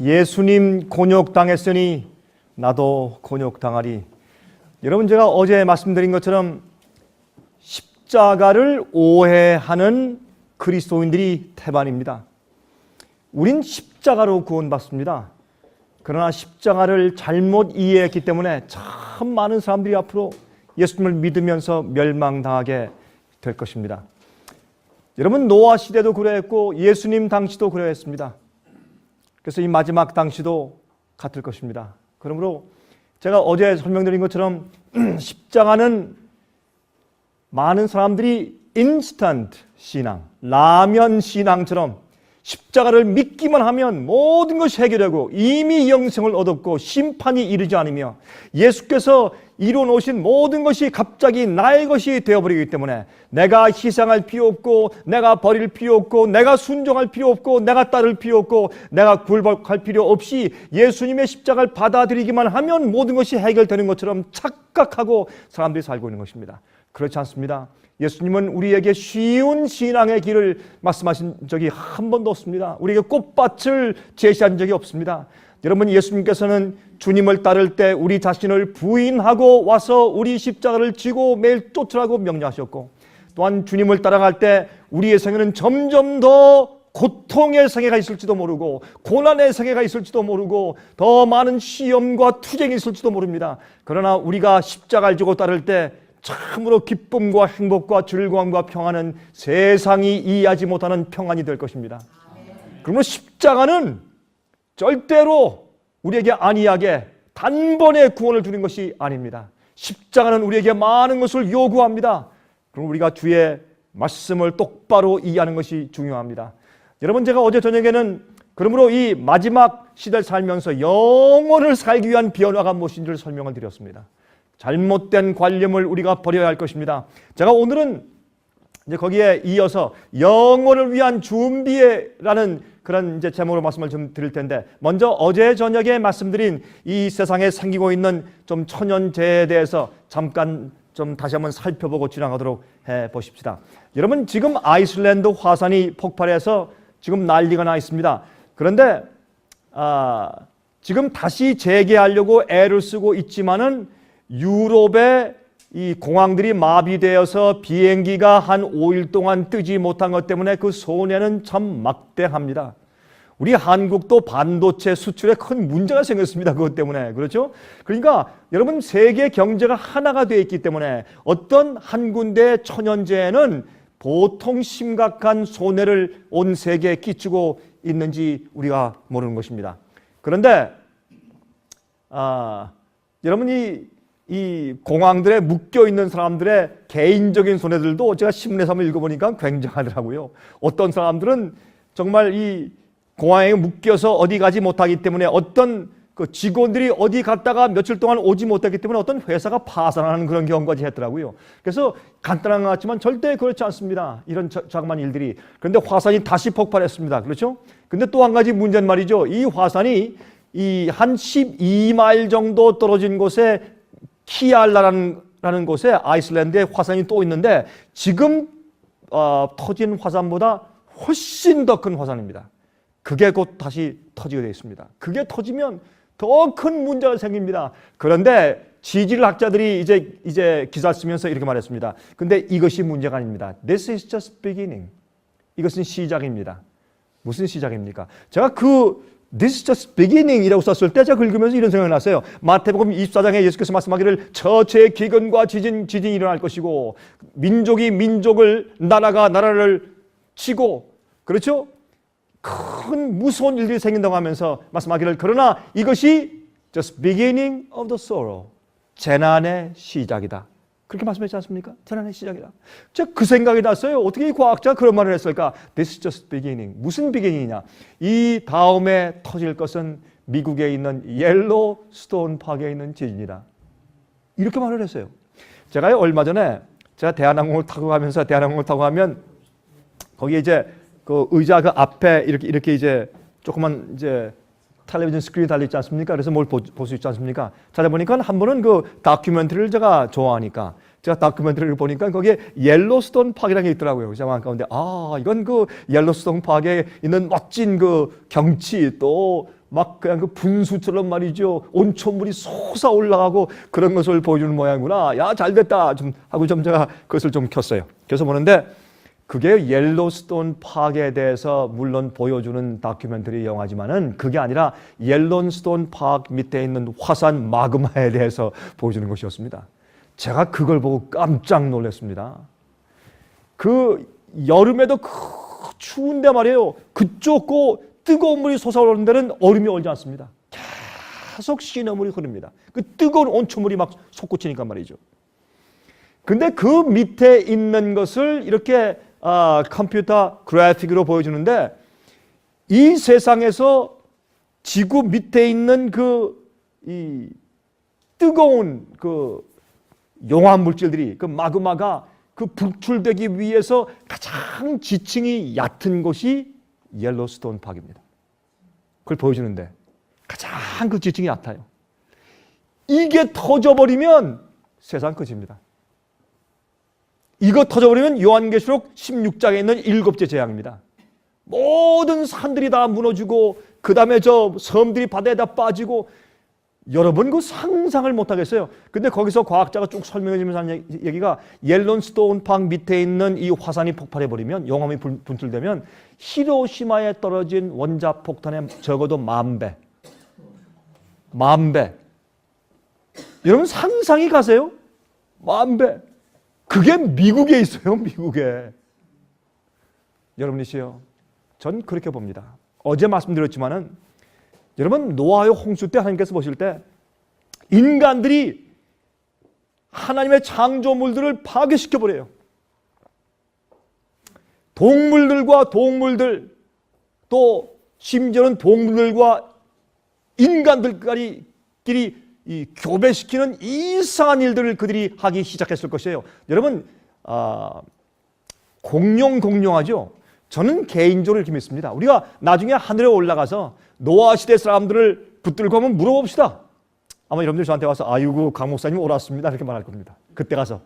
예수님 곤욕당했으니 나도 곤욕당하리. 여러분, 제가 어제 말씀드린 것처럼 십자가를 오해하는 그리스도인들이 태반입니다. 우린 십자가로 구원받습니다. 그러나 십자가를 잘못 이해했기 때문에 참 많은 사람들이 앞으로 예수님을 믿으면서 멸망당하게 될 것입니다. 여러분, 노아 시대도 그러했고 예수님 당시도 그러했습니다. 그래서 이 마지막 당시도 같을 것입니다. 그러므로 제가 어제 설명드린 것처럼 십자가는 많은 사람들이 인스턴트 신앙, 라면 신앙처럼 십자가를 믿기만 하면 모든 것이 해결되고 이미 영생을 얻었고 심판이 이르지 않으며 예수께서 이루어놓으신 모든 것이 갑자기 나의 것이 되어버리기 때문에 내가 희생할 필요 없고 내가 버릴 필요 없고 내가 순종할 필요 없고 내가 따를 필요 없고 내가 굴복할 필요 없이 예수님의 십자가를 받아들이기만 하면 모든 것이 해결되는 것처럼 착각하고 사람들이 살고 있는 것입니다. 그렇지 않습니다. 예수님은 우리에게 쉬운 신앙의 길을 말씀하신 적이 한 번도 없습니다. 우리에게 꽃밭을 제시한 적이 없습니다. 여러분, 예수님께서는 주님을 따를 때 우리 자신을 부인하고 와서 우리 십자가를 지고 매일 쫓으라고 명령하셨고, 또한 주님을 따라갈 때 우리의 생애는 점점 더 고통의 생애가 있을지도 모르고 고난의 생애가 있을지도 모르고 더 많은 시험과 투쟁이 있을지도 모릅니다. 그러나 우리가 십자가를 지고 따를 때 참으로 기쁨과 행복과 즐거움과 평안은 세상이 이해하지 못하는 평안이 될 것입니다. 그러므로 십자가는 절대로 우리에게 안이하게 단번에 구원을 주는 것이 아닙니다. 십자가는 우리에게 많은 것을 요구합니다. 그럼 우리가 주의 말씀을 똑바로 이해하는 것이 중요합니다. 여러분, 제가 어제 저녁에는 그러므로 이 마지막 시대를 살면서 영혼을 살기 위한 변화가 무엇인지를 설명을 드렸습니다. 잘못된 관념을 우리가 버려야 할 것입니다. 제가 오늘은 이제 거기에 이어서 영혼을 위한 준비라는 그런 이제 제목으로 말씀을 좀 드릴 텐데, 먼저 어제 저녁에 말씀드린 이 세상에 생기고 있는 좀 천연재해에 대해서 잠깐 좀 다시 한번 살펴보고 지나가도록 해 보십시다. 여러분, 지금 아이슬란드 화산이 폭발해서 지금 난리가 나 있습니다. 그런데 지금 다시 재개하려고 애를 쓰고 있지만은 유럽의 이 공항들이 마비되어서 비행기가 한 5일 동안 뜨지 못한 것 때문에 그 손해는 참 막대합니다. 우리 한국도 반도체 수출에 큰 문제가 생겼습니다. 그것 때문에. 그렇죠? 그러니까 여러분, 세계 경제가 하나가 되어 있기 때문에 어떤 한 군데의 천연재해는 보통 심각한 손해를 온 세계에 끼치고 있는지 우리가 모르는 것입니다. 그런데 여러분이 이 공항들에 묶여있는 사람들의 개인적인 손해들도 제가 신문에서 한번 읽어보니까 굉장하더라고요. 어떤 사람들은 정말 이 공항에 묶여서 어디 가지 못하기 때문에 어떤 그 직원들이 어디 갔다가 며칠 동안 오지 못했기 때문에 어떤 회사가 파산하는 그런 경우까지 했더라고요. 그래서 간단한 것 같지만 절대 그렇지 않습니다. 이런 자그마한 일들이. 그런데 화산이 다시 폭발했습니다. 그렇죠? 근데 또 한 가지 문제는 말이죠. 이 화산이 이 한 12마일 정도 떨어진 곳에 키알라라는 곳에 아이슬란드에 화산이 또 있는데 지금 터진 화산보다 훨씬 더 큰 화산입니다. 그게 곧 다시 터지게 되어 있습니다. 그게 터지면 더 큰 문제가 생깁니다. 그런데 지질학자들이 이제 기사 쓰면서 이렇게 말했습니다. 근데 이것이 문제가 아닙니다. This is just beginning. 이것은 시작입니다. 무슨 시작입니까? 제가 This is just beginning 이라고 썼을 때 제가 읽으면서 이런 생각이 났어요. 마태복음 24장에 예수께서 말씀하기를 처처의 기근과 지진이 일어날 것이고 민족이 민족을 나라가 나라를 치고, 그렇죠? 큰 무서운 일들이 생긴다고 하면서 말씀하기를, 그러나 이것이 just beginning of the sorrow, 재난의 시작이다. 그렇게 말씀했지 않습니까? 재난의 시작이다. 제가 그 생각이 났어요. 어떻게 이 과학자가 그런 말을 했을까? This is just beginning. 무슨 beginning이냐? 이 다음에 터질 것은 미국에 있는 옐로스톤 파크에 있는 지진이다. 이렇게 말을 했어요. 제가 얼마 전에 제가 대한항공을 타고 가면 거기에 이제 그 의자 그 앞에 이렇게 이제 조그만 이제 텔레비전 스크린이 달려있지 않습니까? 그래서 뭘 볼 수 있지 않습니까? 찾아보니까 한 번은 그 다큐멘터리를 제가 좋아하니까 제가 다큐멘터리를 보니까 거기에 옐로스톤 파크라는 게 있더라고요. 제가 가운데 이건 그 옐로스톤 파크에 있는 멋진 그 경치 또 막 그냥 그 분수처럼 말이죠. 온천물이 솟아 올라가고 그런 것을 보여주는 모양이구나. 야, 잘 됐다. 좀 하고 좀 제가 그것을 좀 켰어요. 그래서 보는데 그게 옐로스톤 파크에 대해서 물론 보여주는 다큐멘터리 영화지만은 그게 아니라 옐로스톤 파크 밑에 있는 화산 마그마에 대해서 보여주는 것이었습니다. 제가 그걸 보고 깜짝 놀랐습니다. 그 여름에도 추운데 말이에요. 그쪽 뜨거운 물이 솟아오르는 데는 얼음이 얼지 않습니다. 계속 시냇물이 흐릅니다. 그 뜨거운 온천물이 막 솟구치니까 말이죠. 근데 그 밑에 있는 것을 이렇게 컴퓨터 그래픽으로 보여주는데 이 세상에서 지구 밑에 있는 이 뜨거운 그 용암 물질들이 그 마그마가 그 분출되기 위해서 가장 지층이 얕은 곳이 옐로스톤 파크입니다. 그걸 보여주는데 가장 그 지층이 얕아요. 이게 터져버리면 세상 끝입니다. 이거 터져버리면 요한계시록 16장에 있는 7째 재앙입니다. 모든 산들이 다 무너지고 그 다음에 저 섬들이 바다에다 빠지고 여러분 그 상상을 못하겠어요. 근데 거기서 과학자가 쭉 설명해주면서 하는 얘기가 옐로스톤 파크 밑에 있는 이 화산이 폭발해버리면 용암이 분출되면 히로시마에 떨어진 원자폭탄의 적어도 10,000배 여러분 상상이 가세요? 10,000배 그게 미국에 있어요. 미국에. 여러분이시요. 전 그렇게 봅니다. 어제 말씀드렸지만은 여러분 노아의 홍수 때 하나님께서 보실 때 인간들이 하나님의 창조물들을 파괴시켜버려요. 동물들 또 심지어는 동물들과 인간들끼리 이 교배시키는 이상한 일들을 그들이 하기 시작했을 것이에요. 여러분 공룡하죠. 저는 개인적으로 이렇게 믿습니다. 우리가 나중에 하늘에 올라가서 노아 시대 사람들을 붙들고 한번 물어봅시다. 아마 여러분들 저한테 와서 아이고 강 목사님 옳았습니다 이렇게 말할 겁니다. 그때 가서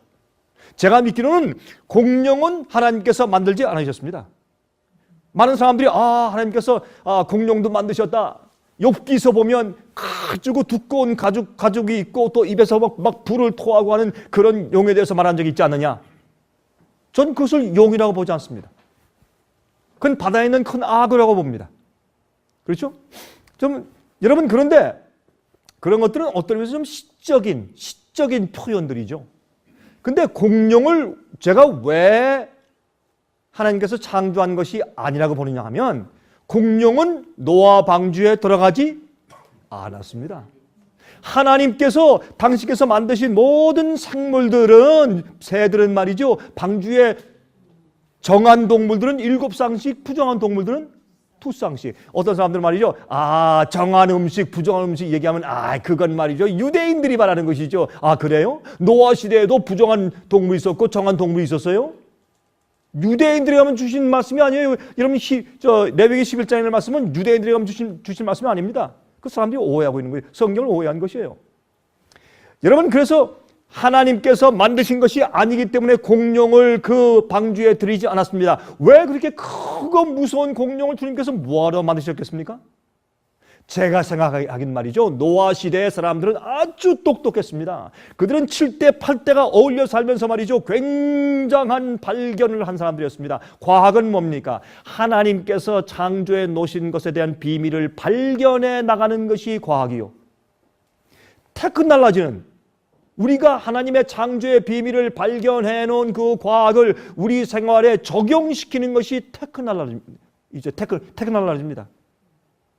제가 믿기로는 공룡은 하나님께서 만들지 않으셨습니다. 많은 사람들이 하나님께서 공룡도 만드셨다. 욥기서 보면 가지고 두꺼운 가죽이 있고 또 입에서 막 불을 토하고 하는 그런 용에 대해서 말한 적이 있지 않느냐. 전 그것을 용이라고 보지 않습니다. 그건 바다에 있는 큰 악어라고 봅니다. 그렇죠? 여러분 그런데 그런 것들은 어떤 의미에서 좀 시적인 표현들이죠. 근데 공룡을 제가 왜 하나님께서 창조한 것이 아니라고 보느냐 하면 공룡은 노아 방주에 들어가지 않았습니다. 하나님께서 당신께서 만드신 모든 생물들은 새들은 말이죠. 방주에 정한 동물들은 7쌍씩, 부정한 동물들은 2쌍씩. 어떤 사람들은 말이죠. 정한 음식, 부정한 음식 얘기하면 그건 말이죠. 유대인들이 말하는 것이죠. 그래요? 노아 시대에도 부정한 동물이 있었고 정한 동물이 있었어요? 유대인들이 가면 주신 말씀이 아니에요. 여러분 레위기 11장의 말씀은 유대인들이 가면 주신 말씀이 아닙니다. 그 사람들이 오해하고 있는 거예요. 성경을 오해한 것이에요. 여러분 그래서 하나님께서 만드신 것이 아니기 때문에 공룡을 그 방주에 들이지 않았습니다. 왜 그렇게 크고 무서운 공룡을 주님께서 뭐하러 만드셨겠습니까? 제가 생각하긴 말이죠. 노아 시대의 사람들은 아주 똑똑했습니다. 그들은 7대 8대가 어울려 살면서 말이죠. 굉장한 발견을 한 사람들이었습니다. 과학은 뭡니까? 하나님께서 창조해 놓으신 것에 대한 비밀을 발견해 나가는 것이 과학이요. 테크놀로지는 우리가 하나님의 창조의 비밀을 발견해 놓은 그 과학을 우리 생활에 적용시키는 것이 테크놀로지입니다.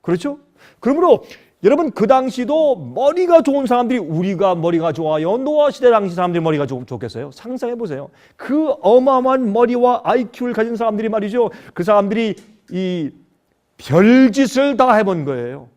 그렇죠? 그러므로 여러분 그 당시도 머리가 좋은 사람들이 우리가 머리가 좋아요? 노아 시대 당시 사람들이 머리가 좋겠어요? 상상해 보세요. 그 어마어마한 머리와 IQ를 가진 사람들이 말이죠. 그 사람들이 이 별짓을 다 해본 거예요.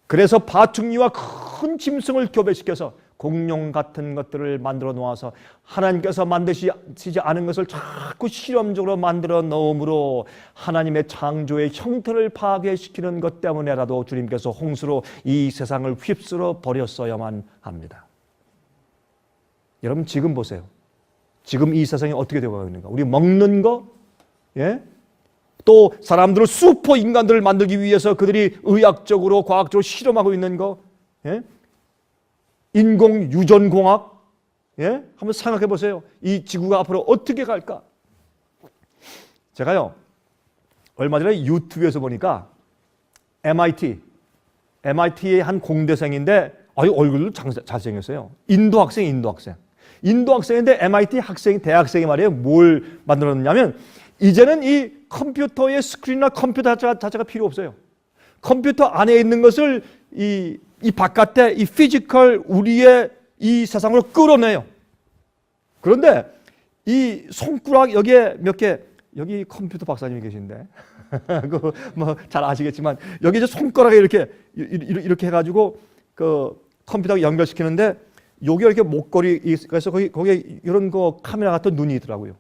그래서 파충류와 큰 짐승을 교배시켜서 공룡 같은 것들을 만들어 놓아서 하나님께서 만드시지 않은 것을 자꾸 실험적으로 만들어 놓음으로 하나님의 창조의 형태를 파괴시키는 것 때문에라도 주님께서 홍수로 이 세상을 휩쓸어 버렸어야만 합니다. 여러분 지금 보세요. 지금 이 세상이 어떻게 되고 있는가? 우리 먹는 거, 또 사람들을 슈퍼 인간들을 만들기 위해서 그들이 의학적으로 과학적으로 실험하고 있는 거, 예? 인공 유전공학, 예? 한번 생각해 보세요. 이 지구가 앞으로 어떻게 갈까? 제가요 얼마 전에 유튜브에서 보니까 MIT의 한 공대생인데 얼굴도 잘생겼어요. 인도 학생인데 MIT 대학생이 말이에요. 뭘 만들었냐면 이제는 이 컴퓨터의 스크린이나 컴퓨터 자체가 필요 없어요. 컴퓨터 안에 있는 것을 이 바깥에 이 피지컬 우리의 이 세상으로 끌어내요. 그런데 이 손가락 여기에 몇 개, 여기 컴퓨터 박사님이 계신데 그 뭐 잘 아시겠지만 여기 이제 손가락에 이렇게 해가지고 그 컴퓨터에 연결시키는데 여기 이렇게 목걸이 있어서 거기에 이런 거 카메라 같은 눈이 있더라고요.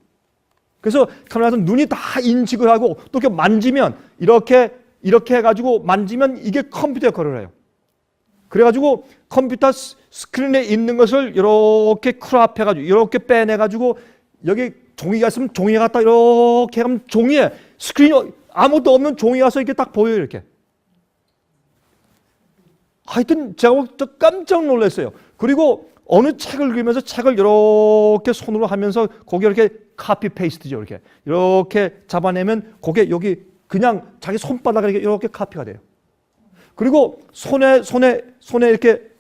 그래서 카메라 같은 눈이 다 인식을 하고 또 이렇게 만지면 이렇게 해가지고 만지면 이게 컴퓨터 역할을 해요. 그래가지고 컴퓨터 스크린에 있는 것을 이렇게 크롭해가지고 이렇게 빼내가지고 여기 종이가 있으면 종이에 갖다 이렇게 하면 종이에 스크린이 아무것도 없는 종이 가서 이렇게 딱 보여요. 이렇게. 하여튼 제가 깜짝 놀랐어요. 그리고 어느 책을 읽으면서 책을 이렇게 손으로 하면서 거기 이렇게 카피 페이스트죠. 이렇게 잡아내면 거기에 여기 그냥 자기 손바닥에 이렇게 카피가 돼요. 그리고 손에 이렇게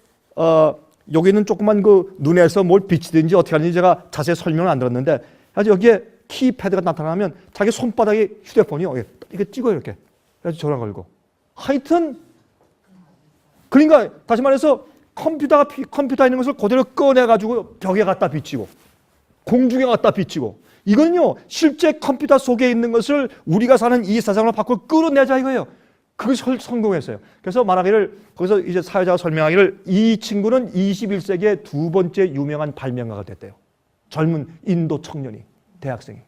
여기는 조그만 그 눈에서 뭘 비치든지 어떻게 하는지 제가 자세히 설명을 안 들었는데 아주 여기에 키패드가 나타나면 자기 손바닥에 휴대폰이 이렇게 찍어요. 이렇게. 그래서 전화 걸고. 하여튼 그러니까 다시 말해서 컴퓨터에 있는 것을 그대로 꺼내가지고 벽에 갖다 비치고 공중에 갖다 비치고 이거는요 실제 컴퓨터 속에 있는 것을 우리가 사는 이 세상으로 밖으로 끌어내자 이거예요. 그것을 성공했어요. 그래서 말하기를 거기서 이제 사회자가 설명하기를 이 친구는 21세기의 두 번째 유명한 발명가가 됐대요. 젊은 인도 청년이 대학생이.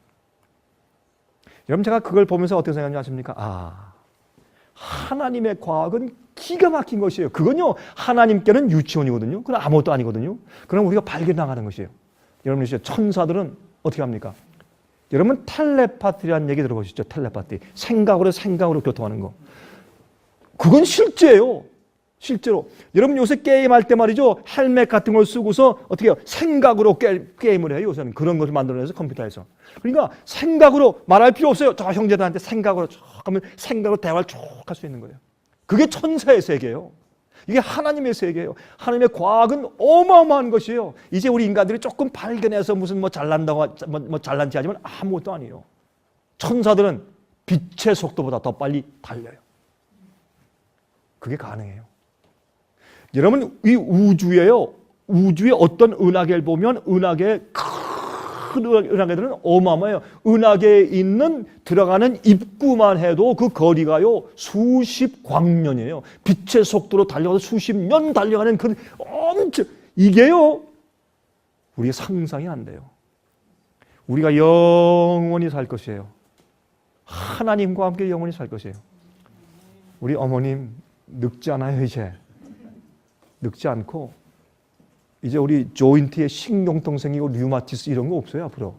여러분 제가 그걸 보면서 어떻게 생각하는지 아십니까? 하나님의 과학은 기가 막힌 것이에요. 그건요 하나님께는 유치원이거든요. 그건 아무것도 아니거든요. 그럼 우리가 발견나가는 것이에요. 여러분 천사들은 어떻게 합니까? 여러분 텔레파티라는 얘기 들어보셨죠? 텔레파티. 생각으로 교통하는 거. 그건 실제예요. 실제로. 여러분 요새 게임할 때 말이죠. 헬멧 같은 걸 쓰고서 어떻게 해요? 생각으로 게임을 해요. 요새는 그런 것을 만들어내서 컴퓨터에서. 그러니까 생각으로 말할 필요 없어요. 저 형제들한테 생각으로 쭉 하면 생각으로 대화를 쭉 할 수 있는 거예요. 그게 천사의 세계예요. 이게 하나님의 세계예요. 하나님의 과학은 어마어마한 것이에요. 이제 우리 인간들이 조금 발견해서 무슨 뭐 잘난다고 뭐 잘난지 하지만 아무것도 아니에요. 천사들은 빛의 속도보다 더 빨리 달려요. 그게 가능해요. 여러분 이 우주에 어떤 은하계를 보면 은하계의 큰 은하계들은 어마어마해요. 은하계에 있는 들어가는 입구만 해도 그 거리가요 수십 광년이에요. 빛의 속도로 달려가서 수십 년 달려가는 그 엄청 이게요 우리가 상상이 안 돼요. 우리가 영원히 살 것이에요. 하나님과 함께 영원히 살 것이에요. 우리 어머님 늙지 않아요. 이제 늙지 않고 이제 우리 조인트에 식용통 생기고 류마티스 이런 거 없어요. 앞으로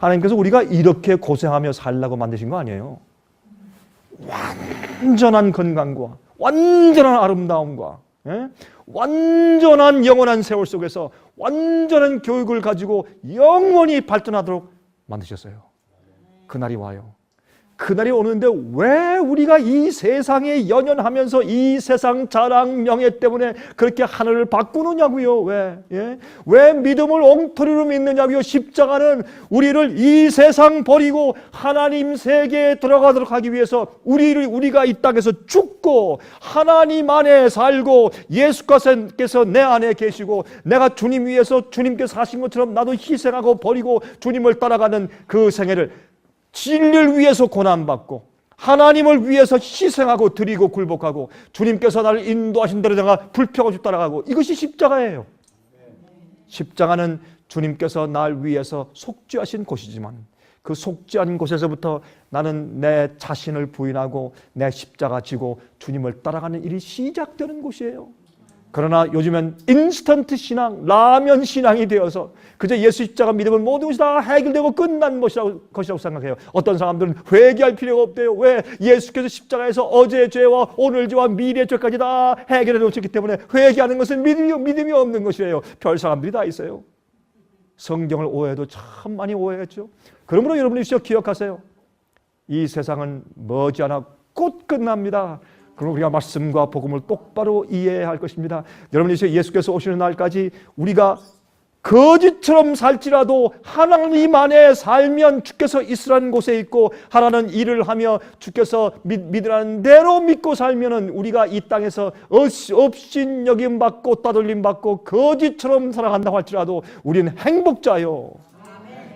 하나님께서 우리가 이렇게 고생하며 살라고 만드신 거 아니에요. 완전한 건강과 완전한 아름다움과 완전한 영원한 세월 속에서 완전한 교육을 가지고 영원히 발전하도록 만드셨어요. 그날이 와요. 그날이 오는데 왜 우리가 이 세상에 연연하면서 이 세상 자랑 명예 때문에 그렇게 하늘을 바꾸느냐고요. 왜 믿음을 엉터리로 믿느냐고요. 십자가는 우리를 이 세상 버리고 하나님 세계에 들어가도록 하기 위해서 우리가 이 땅에서 죽고 하나님 안에 살고 예수께서 내 안에 계시고 내가 주님 위해서 주님께서 하신 것처럼 나도 희생하고 버리고 주님을 따라가는 그 생애를 진리를 위해서 고난받고 하나님을 위해서 희생하고 드리고 굴복하고 주님께서 나를 인도하신 대로 내가 불평없이 따라가고 이것이 십자가예요. 십자가는 주님께서 날 위해서 속죄하신 곳이지만 그 속죄한 곳에서부터 나는 내 자신을 부인하고 내 십자가 지고 주님을 따라가는 일이 시작되는 곳이에요. 그러나 요즘엔 인스턴트 신앙, 라면 신앙이 되어서 그저 예수 십자가 믿으면 모든 것이 다 해결되고 끝난 것이라고 생각해요. 어떤 사람들은 회개할 필요가 없대요. 왜? 예수께서 십자가에서 어제의 죄와 오늘 죄와 미래의 죄까지 다 해결해 놓으셨기 때문에 회개하는 것은 믿음이 없는 것이에요. 별 사람들이 다 있어요. 성경을 오해해도 참 많이 오해했죠. 그러므로 여러분이 기억하세요. 이 세상은 머지않아 곧 끝납니다. 그럼 우리가 말씀과 복음을 똑바로 이해해야 할 것입니다. 여러분이 예수께서 오시는 날까지 우리가 거짓처럼 살지라도 하나님 안에 살면 주께서 있으라는 곳에 있고 하라는 일을 하며 주께서 믿으라는 대로 믿고 살면은 우리가 이 땅에서 업신 여김받고 따돌림받고 거짓처럼 살아간다고 할지라도 우리는 행복자요.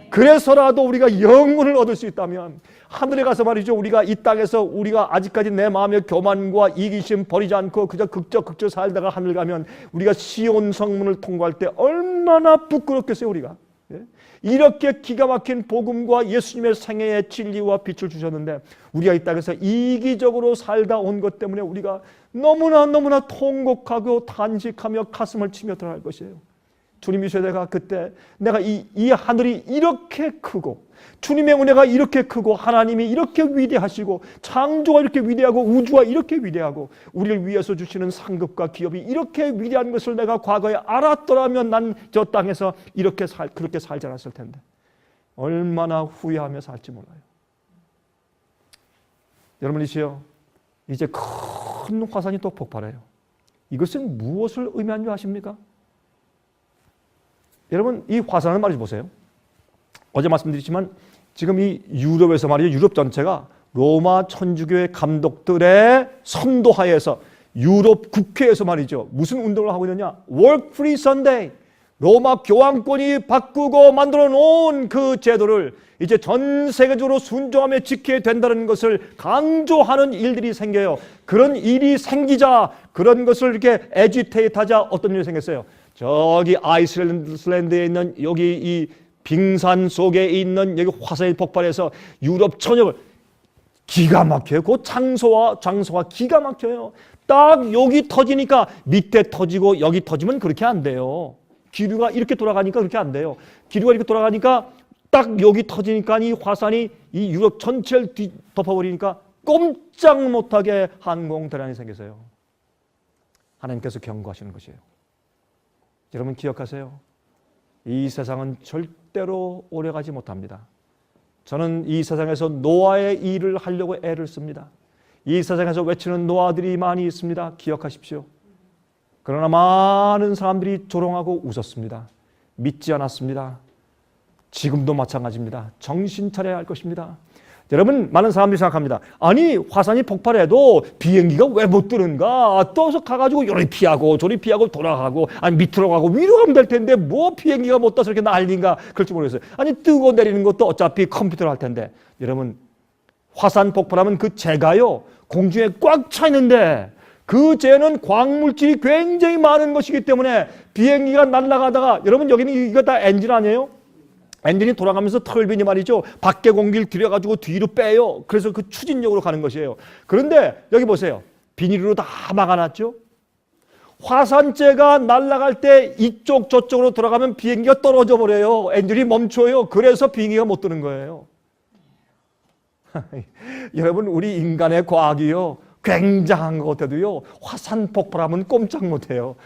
그래서라도 우리가 영혼을 얻을 수 있다면 하늘에 가서 말이죠. 우리가 이 땅에서 우리가 아직까지 내 마음의 교만과 이기심 버리지 않고 그저 극적 살다가 하늘 가면 우리가 시온 성문을 통과할 때 얼마나 부끄럽겠어요. 우리가 이렇게 기가 막힌 복음과 예수님의 생애의 진리와 빛을 주셨는데 우리가 이 땅에서 이기적으로 살다 온 것 때문에 우리가 너무나 통곡하고 탄식하며 가슴을 치며 들어갈 것이에요. 주님이 내가 그때 내가 이 하늘이 이렇게 크고 주님의 은혜가 이렇게 크고 하나님이 이렇게 위대하시고 창조가 이렇게 위대하고 우주가 이렇게 위대하고 우리를 위해서 주시는 상급과 기업이 이렇게 위대한 것을 내가 과거에 알았더라면 난 저 땅에서 그렇게 살지 않았을 텐데 얼마나 후회하며 살지 몰라요. 여러분이시여 이제 큰 화산이 또 폭발해요. 이것은 무엇을 의미하는 줄 아십니까? 여러분 이 화산을 말이죠 보세요. 어제 말씀드렸지만 지금 이 유럽에서 말이죠. 유럽 전체가 로마 천주교의 감독들의 선도하에서 유럽 국회에서 말이죠. 무슨 운동을 하고 있느냐? Work Free Sunday. 로마 교황권이 바꾸고 만들어 놓은 그 제도를 이제 전 세계적으로 순종하며 지켜야 된다는 것을 강조하는 일들이 생겨요. 그런 일이 생기자 그런 것을 이렇게 애지테이트하자 어떤 일이 생겼어요. 저기 아이슬란드에 있는 여기 이 빙산 속에 있는 여기 화산이 폭발해서 유럽 전역을 기가 막혀요. 그 장소가 기가 막혀요. 딱 여기 터지니까 밑에 터지고 여기 터지면 그렇게 안 돼요. 기류가 이렇게 돌아가니까 그렇게 안 돼요. 기류가 이렇게 돌아가니까 딱 여기 터지니까 이 화산이 이 유럽 전체를 덮어버리니까 꼼짝 못하게 항공대란이 생겨서요. 하나님께서 경고하시는 것이에요. 여러분 기억하세요. 이 세상은 절대로 오래가지 못합니다. 저는 이 세상에서 노아의 일을 하려고 애를 씁니다. 이 세상에서 외치는 노아들이 많이 있습니다. 기억하십시오. 그러나 많은 사람들이 조롱하고 웃었습니다. 믿지 않았습니다. 지금도 마찬가지입니다. 정신 차려야 할 것입니다. 여러분 많은 사람들이 생각합니다. 아니 화산이 폭발해도 비행기가 왜 못 뜨는가? 떠서 가가지고 요리 피하고 저리 피하고 돌아가고 아니 밑으로 가고 위로 가면 될 텐데 뭐 비행기가 못 떠서 이렇게 난리인가? 그럴지 모르겠어요. 아니 뜨고 내리는 것도 어차피 컴퓨터로 할 텐데 여러분 화산 폭발하면 그 재가요 공중에 꽉 차 있는데 그 재는 광물질이 굉장히 많은 것이기 때문에 비행기가 날아가다가 여러분 여기는 이거 다 엔진 아니에요? 엔진이 돌아가면서 터빈이 말이죠. 밖에 공기를 들여가지고 뒤로 빼요. 그래서 그 추진력으로 가는 것이에요. 그런데 여기 보세요. 비닐로 다 막아놨죠. 화산재가 날아갈 때 이쪽 저쪽으로 돌아가면 비행기가 떨어져 버려요. 엔진이 멈춰요. 그래서 비행기가 못 뜨는 거예요. 여러분 우리 인간의 과학이요. 굉장한 것 같아도요. 화산 폭발하면 꼼짝 못해요.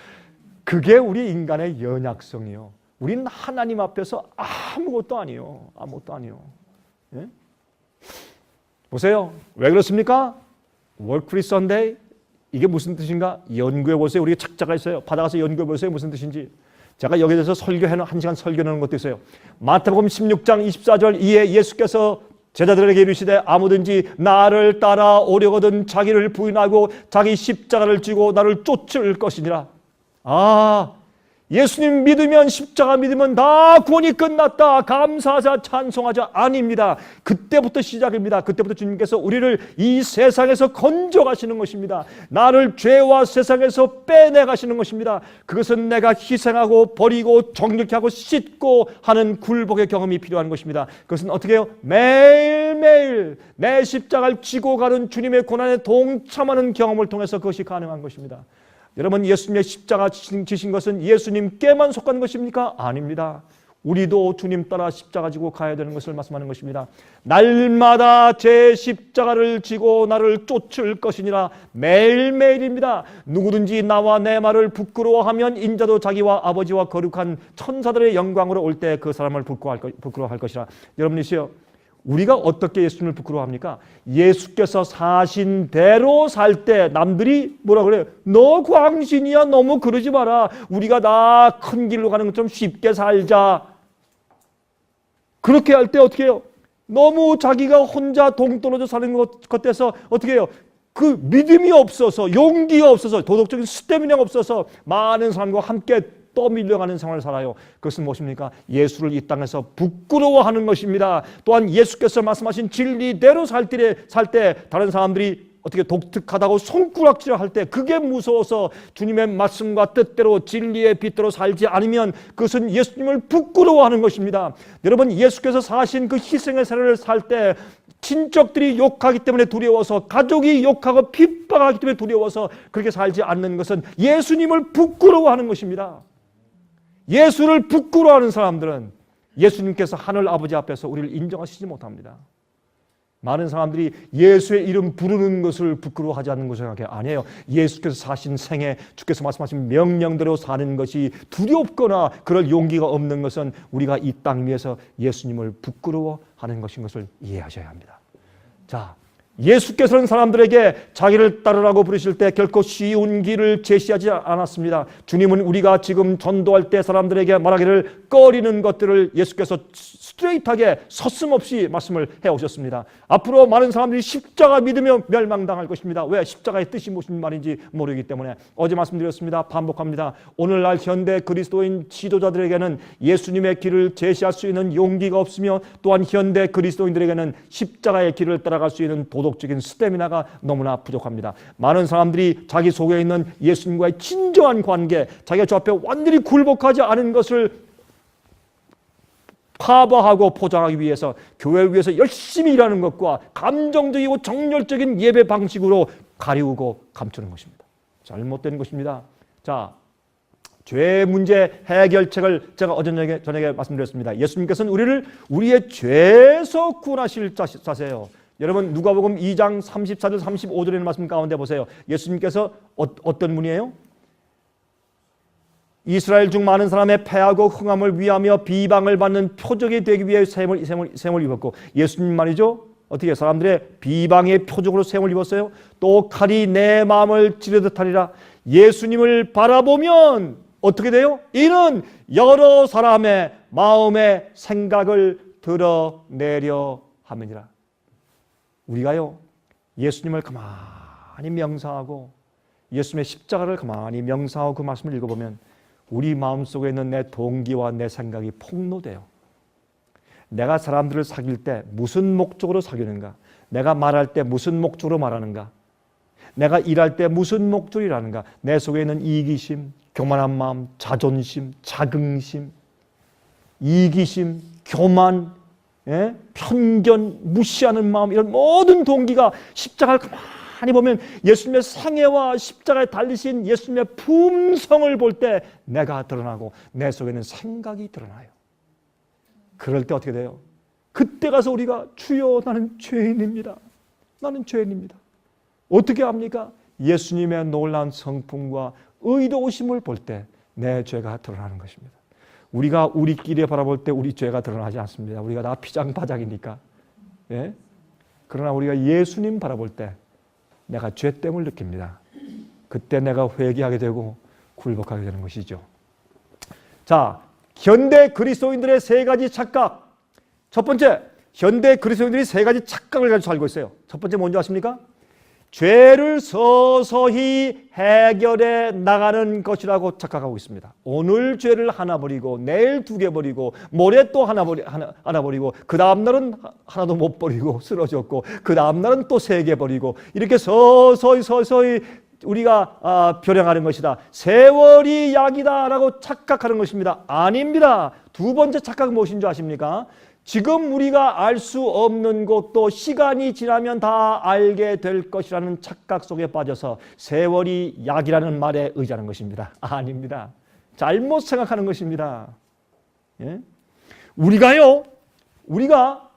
그게 우리 인간의 연약성이요. 우리는 하나님 앞에서 아무것도 아니요. 아무것도 아니요. 예? 보세요. 왜 그렇습니까? Work Free Sunday 이게 무슨 뜻인가? 연구해 보세요. 우리가 책자가 있어요. 받아가서 연구해 보세요. 무슨 뜻인지. 제가 여기에 대해서 설교해놓은 1시간 설교하는 것도 있어요. 마태복음 16장 24절 이에 예수께서 제자들에게 이르시되 아무든지 나를 따라오려거든 자기를 부인하고 자기 십자가를 지고 나를 쫓을 것이니라. 예수님 믿으면 십자가 믿으면 다 구원이 끝났다. 감사하자 찬송하자 아닙니다. 그때부터 시작입니다. 그때부터 주님께서 우리를 이 세상에서 건져가시는 것입니다. 나를 죄와 세상에서 빼내가시는 것입니다. 그것은 내가 희생하고 버리고 정력케 하고 씻고 하는 굴복의 경험이 필요한 것입니다. 그것은 어떻게 해요? 매일매일 내 십자가를 지고 가는 주님의 고난에 동참하는 경험을 통해서 그것이 가능한 것입니다. 여러분, 예수님의 십자가 지신 것은 예수님께만 속한 것입니까? 아닙니다. 우리도 주님 따라 십자가 지고 가야 되는 것을 말씀하는 것입니다. 날마다 제 십자가를 지고 나를 쫓을 것이니라. 매일매일입니다. 누구든지 나와 내 말을 부끄러워하면 인자도 자기와 아버지와 거룩한 천사들의 영광으로 올 때 그 사람을 부끄러워할 것이라. 여러분이시여, 우리가 어떻게 예수님을 부끄러워합니까? 예수께서 사신 대로 살 때 남들이 뭐라 그래요? 너 광신이야, 너무 그러지 마라. 우리가 다 큰 길로 가는 것처럼 쉽게 살자. 그렇게 할 때 어떻게 해요? 너무 자기가 혼자 동떨어져 사는 것 같아서 어떻게 해요? 그 믿음이 없어서, 용기가 없어서, 도덕적인 스태미나가 없어서 많은 사람과 함께 떠밀려가는 생활을 살아요. 그것은 무엇입니까? 예수를 이 땅에서 부끄러워하는 것입니다. 또한 예수께서 말씀하신 진리대로 살 때 다른 사람들이 어떻게 독특하다고 손가락질을 할 때 그게 무서워서 주님의 말씀과 뜻대로 진리의 빛대로 살지 않으면 그것은 예수님을 부끄러워하는 것입니다. 여러분, 예수께서 사신 그 희생의 세례를 살 때 친척들이 욕하기 때문에 두려워서, 가족이 욕하고 핍박하기 때문에 두려워서 그렇게 살지 않는 것은 예수님을 부끄러워하는 것입니다. 예수를 부끄러워하는 사람들은 예수님께서 하늘 아버지 앞에서 우리를 인정하시지 못합니다. 많은 사람들이 예수의 이름 부르는 것을 부끄러워하지 않는 것을 생각해요. 아니에요. 예수께서 사신 생애, 주께서 말씀하신 명령대로 사는 것이 두렵거나 그럴 용기가 없는 것은 우리가 이 땅 위에서 예수님을 부끄러워하는 것인 것을 이해하셔야 합니다. 자, 예수께서는 사람들에게 자기를 따르라고 부르실 때 결코 쉬운 길을 제시하지 않았습니다. 주님은 우리가 지금 전도할 때 사람들에게 말하기를 꺼리는 것들을 예수께서 스트레이트하게 서슴없이 말씀을 해오셨습니다. 앞으로 많은 사람들이 십자가 믿으며 멸망당할 것입니다. 왜? 십자가의 뜻이 무슨 말인지 모르기 때문에. 어제 말씀드렸습니다. 반복합니다. 오늘날 현대 그리스도인 지도자들에게는 예수님의 길을 제시할 수 있는 용기가 없으며 또한 현대 그리스도인들에게는 십자가의 길을 따라갈 수 있는 도덕적인 스태미나가 너무나 부족합니다. 많은 사람들이 자기 속에 있는 예수님과의 진정한 관계, 자기가 저 앞에 완전히 굴복하지 않은 것을 커버하고 포장하기 위해서 교회를 위해서 열심히 일하는 것과 감정적이고 정열적인 예배 방식으로 가리우고 감추는 것입니다. 잘못된 것입니다. 자, 죄 문제 해결책을 제가 어제 저녁에 말씀드렸습니다. 예수님께서는 우리를 우리의 죄에서 구원하실 자세예요. 여러분, 누가복음 2장 34절 35절의 말씀 가운데 보세요. 예수님께서 어떤 분이에요? 이스라엘 중 많은 사람의 패하고 흥함을 위하며 비방을 받는 표적이 되기 위해 셈을 입었고, 예수님 말이죠, 어떻게 사람들의 비방의 표적으로 셈을 입었어요? 또 칼이 내 마음을 찌르듯 하리라. 예수님을 바라보면 어떻게 돼요? 이는 여러 사람의 마음의 생각을 드러내려 함이니라. 우리가요, 예수님을 가만히 명상하고 예수님의 십자가를 가만히 명상하고 그 말씀을 읽어보면 우리 마음속에 있는 내 동기와 내 생각이 폭로돼요. 내가 사람들을 사귈 때 무슨 목적으로 사귀는가? 내가 말할 때 무슨 목적으로 말하는가? 내가 일할 때 무슨 목적으로 일하는가? 내 속에 있는 이기심, 교만한 마음, 자존심, 자긍심, 이기심, 교만, 편견, 무시하는 마음, 이런 모든 동기가 십자가를 가만히 보면 예수님의 생애와 십자가에 달리신 예수님의 품성을 볼 때 내가 드러나고 내 속에 있는 생각이 드러나요. 그럴 때 어떻게 돼요? 그때 가서 우리가 주여 나는 죄인입니다. 나는 죄인입니다. 어떻게 합니까? 예수님의 놀라운 성품과 의로우심을 볼 때 내 죄가 드러나는 것입니다. 우리가 우리끼리 바라볼 때 우리 죄가 드러나지 않습니다. 우리가 다 피장바닥이니까. 예? 그러나 우리가 예수님 바라볼 때 내가 죄됨을 느낍니다. 그때 내가 회개하게 되고 굴복하게 되는 것이죠. 자, 현대 그리스도인들의 세 가지 착각. 첫 번째, 현대 그리스도인들이 세 가지 착각을 가지고 살고 있어요. 첫 번째 뭔지 아십니까? 죄를 서서히 해결해 나가는 것이라고 착각하고 있습니다. 오늘 죄를 하나 버리고 내일 두 개 버리고 모레 또 하나 버리고 그 다음 날은 하나도 못 버리고 쓰러졌고 그 다음 날은 또 세 개 버리고 이렇게 서서히 우리가 변형하는 것이다. 세월이 약이다라고 착각하는 것입니다. 아닙니다. 두 번째 착각은 무엇인 줄 아십니까? 지금 우리가 알 수 없는 것도 시간이 지나면 다 알게 될 것이라는 착각 속에 빠져서 세월이 약이라는 말에 의지하는 것입니다. 아닙니다. 잘못 생각하는 것입니다. 예? 우리가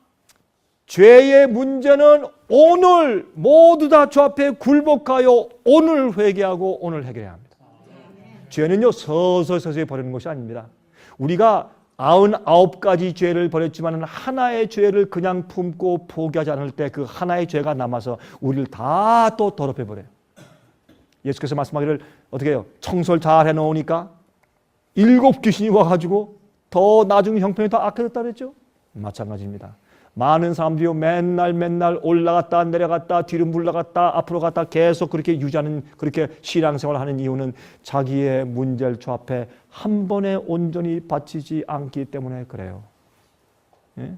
죄의 문제는 오늘 모두 다 주 앞에 굴복하여 오늘 회개하고 오늘 해결해야 합니다. 죄는요 서서히 버리는 것이 아닙니다. 우리가 99가지 죄를 버렸지만 하나의 죄를 그냥 품고 포기하지 않을 때 그 하나의 죄가 남아서 우리를 다 또 더럽혀 버려요. 예수께서 말씀하기를 어떻게 해요? 청소를 잘 해놓으니까 7 귀신이 와가지고 더 나중 형편이 더 악해졌다 그랬죠? 마찬가지입니다. 많은 사람들이 맨날 올라갔다 내려갔다 뒤로 물러갔다 앞으로 갔다 계속 그렇게 유지하는 그렇게 신앙생활을 하는 이유는 자기의 문제를 주 앞에 한 번에 온전히 바치지 않기 때문에 그래요. 예?